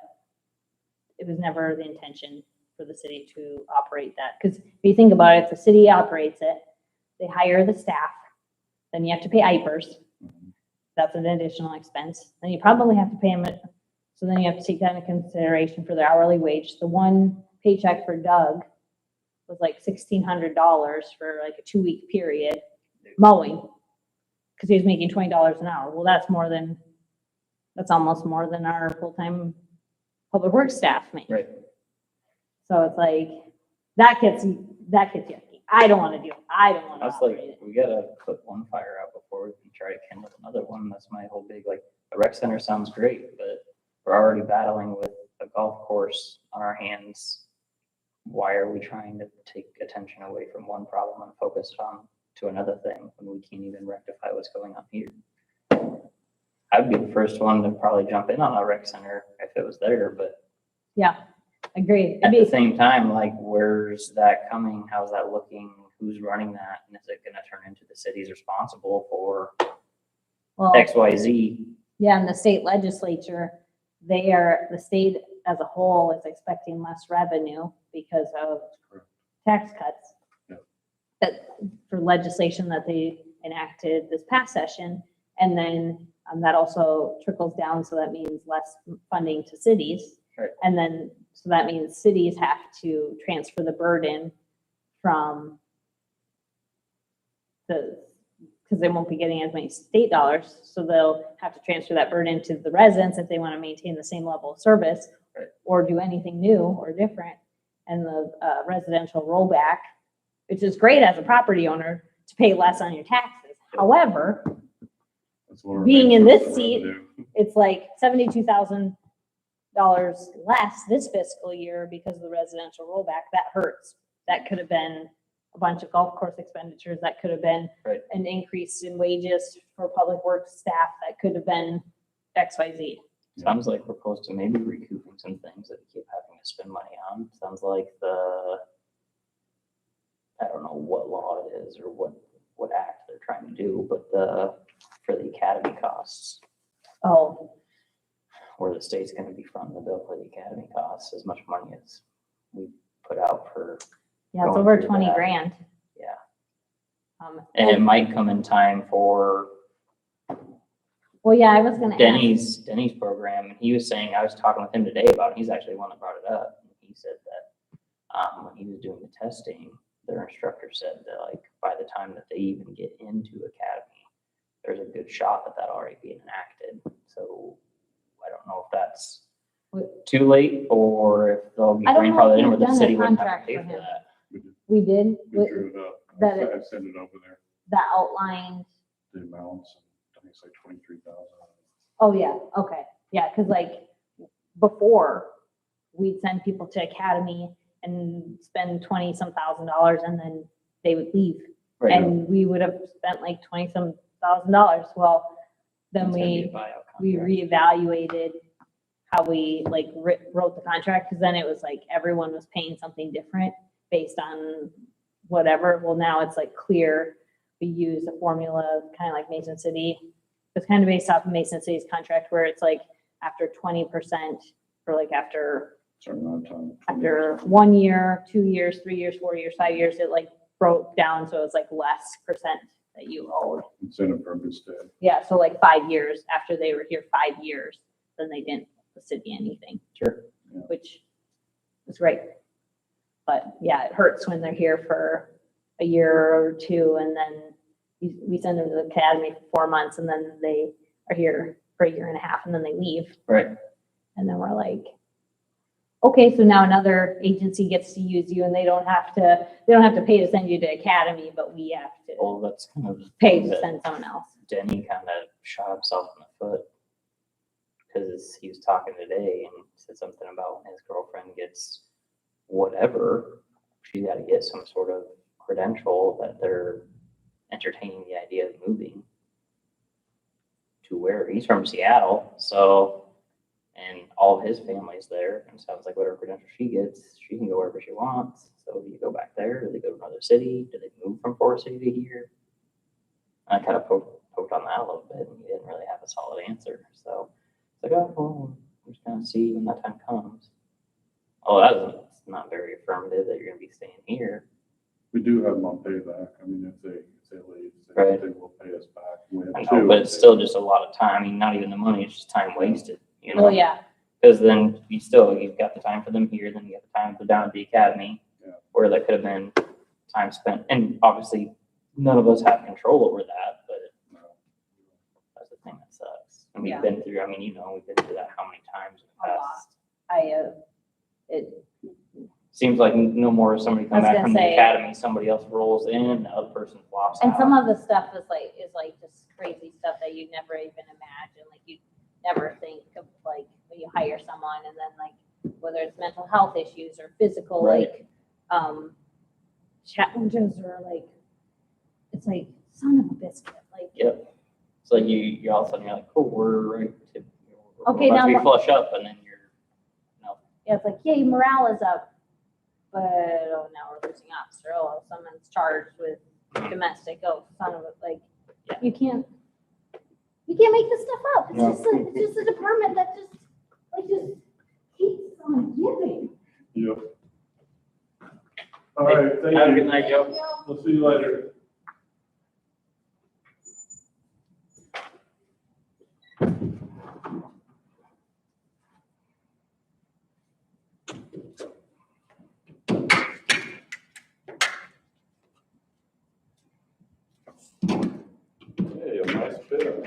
it was never the intention for the city to operate that. Because if you think about it, if the city operates it, they hire the staff, then you have to pay IPers. That's an additional expense. Then you probably have to pay them, so then you have to take that into consideration for their hourly wage. The one paycheck for Doug was like $1,600 for like a 2-week period mowing, because he was making $20 an hour. Well, that's almost more than our full-time public works staff make. Right. So it's like, that gets yucky. I don't want to do it. I don't want I to was operate like, it. we gotta put one fire out before we can try to kindle another one. That's my whole big, like, the rec center sounds great, but we're already battling with a golf course on our hands. Why are we trying to take attention away from one problem and focus it on to another thing when we can't even rectify what's going on here? I'd be the first one to probably jump in on a rec center if it was there, but Yeah, agreed. at the same time, like, where's that coming? How's that looking? Who's running that? And is it gonna turn into the city's responsible for Well, XYZ? yeah, and the state legislature, the state as a whole is expecting less revenue because of tax cuts. Yeah. That, for legislation that they enacted this past session. And then that also trickles down, so that means less funding to cities. Right. And then, so that means cities have to transfer the burden from because they won't be getting as many state dollars, so they'll have to transfer that burden to the residents if they want to maintain the same level of service. Right. Or do anything new or different. And the residential rollback, which is great as a property owner to pay less on your taxes. However, That's one of our being main in this sources of seat, revenue. it's like $72,000 less this fiscal year because of the residential rollback. That hurts. That could have been a bunch of golf course expenditures. That could have been Right. an increase in wages for public works staff. That could have been XYZ. Sounds like we're close to maybe recouping some things that we keep having to spend money on. Sounds like I don't know what law it is or what act they're trying to do, but for the academy costs, Oh, where the state's gonna be fronting the bill for the academy costs, as much money as we put out for, yeah, it's Going over through 20 that. grand. yeah. Um, And it might come in time for Well, yeah, I was gonna ask. Denny's program, and he was saying, I was talking with him today about it, he's actually the one that brought it up. And he said that, when he was doing the testing, their instructor said that like, by the time that they even get into academy, there's a good shot that that'll already be enacted. So I don't know if that's too late, or if they'll be I don't know if grandfathered in we've where the done a city wouldn't have contract to pay for for him. that. We did, We drew it up. That I sent it over there, that outlined. the amounts, I think it's like 23,000. Oh, yeah, okay, yeah, because like, before, we'd send people to academy and spend 20-some thousand dollars, and then they would leave. Right. And we would have spent like 20-some thousand dollars. Well, then It's gonna be a we buyout contract. reevaluated how we like wrote the contract, because then it was like everyone was paying something different based on whatever. Well, now it's like clear. We use a formula, kind of like Mason City. It's kind of based off of Mason City's contract, where it's like after 20%, or like after Certain amount of time. 20 after years. 1 year, 2 years, 3 years, 4 years, 5 years, it like broke down, so it's like less percent that you owed. Incentive for a good stay. Yeah, so like 5 years, after they were here 5 years, then they didn't owe the city anything. Sure. Yeah. Which is great. But yeah, it hurts when they're here for a year or two, and then we send them to the academy for 4 months, and then they are here for a year and a half, and then they leave. Right. And then we're like, okay, so now another agency gets to use you, and they don't have to pay to send you to academy, but we have to Well, that's kind of pay to that send someone else. Denny kind of shot himself in the foot, because he was talking today and said something about when his girlfriend gets whatever, she's got to get some sort of credential that they're entertaining the idea of moving to where he's from Seattle. So, and all of his family's there, and sounds like whatever credential she gets, she can go wherever she wants. So do you go back there? Do they go to another city? Do they move from Forest City to here? I kind of poked on that a little bit, and he didn't really have a solid answer. So it's like, oh, well, we're just gonna see when that time comes. Oh, that's not very affirmative that you're gonna be staying here. We do have them on payback. I mean, if they leave, Right. they will pay us back. We have I two. know, but it's still just a lot of time. I mean, not even the money, it's just time wasted, you know? Oh, yeah. Because then you've got the time for them here, then you got the time for down at the academy, Yeah. where that could have been time spent. And obviously, none of us have control over that, but No. that's the thing that sucks. And we've Yeah. been through, I mean, we've been through that how many times in the A lot. past? Seems like no more somebody I come was back gonna from the say- academy, somebody else rolls in, and the other person flops And out. some of the stuff is like just crazy stuff that you'd never even imagine. Like you'd never think of, like when you hire someone, and then like whether it's mental health issues or physical, Right. like challenges, or like it's like son of a biscuit. Like Yep. So you all of a sudden you're like, cool, we're right to, we're Okay, about now to be what- flush up, and then yeah, it's like yay, morale is up, but oh, now we're losing officer. Oh, someone's charged with domestic. Oh, son of a, like you can't make this stuff up. It's No. it's just a department that just keeps on giving. Yep. All right, thank Have a good you. night, Joe. We'll see you later. Hey, a nice bit.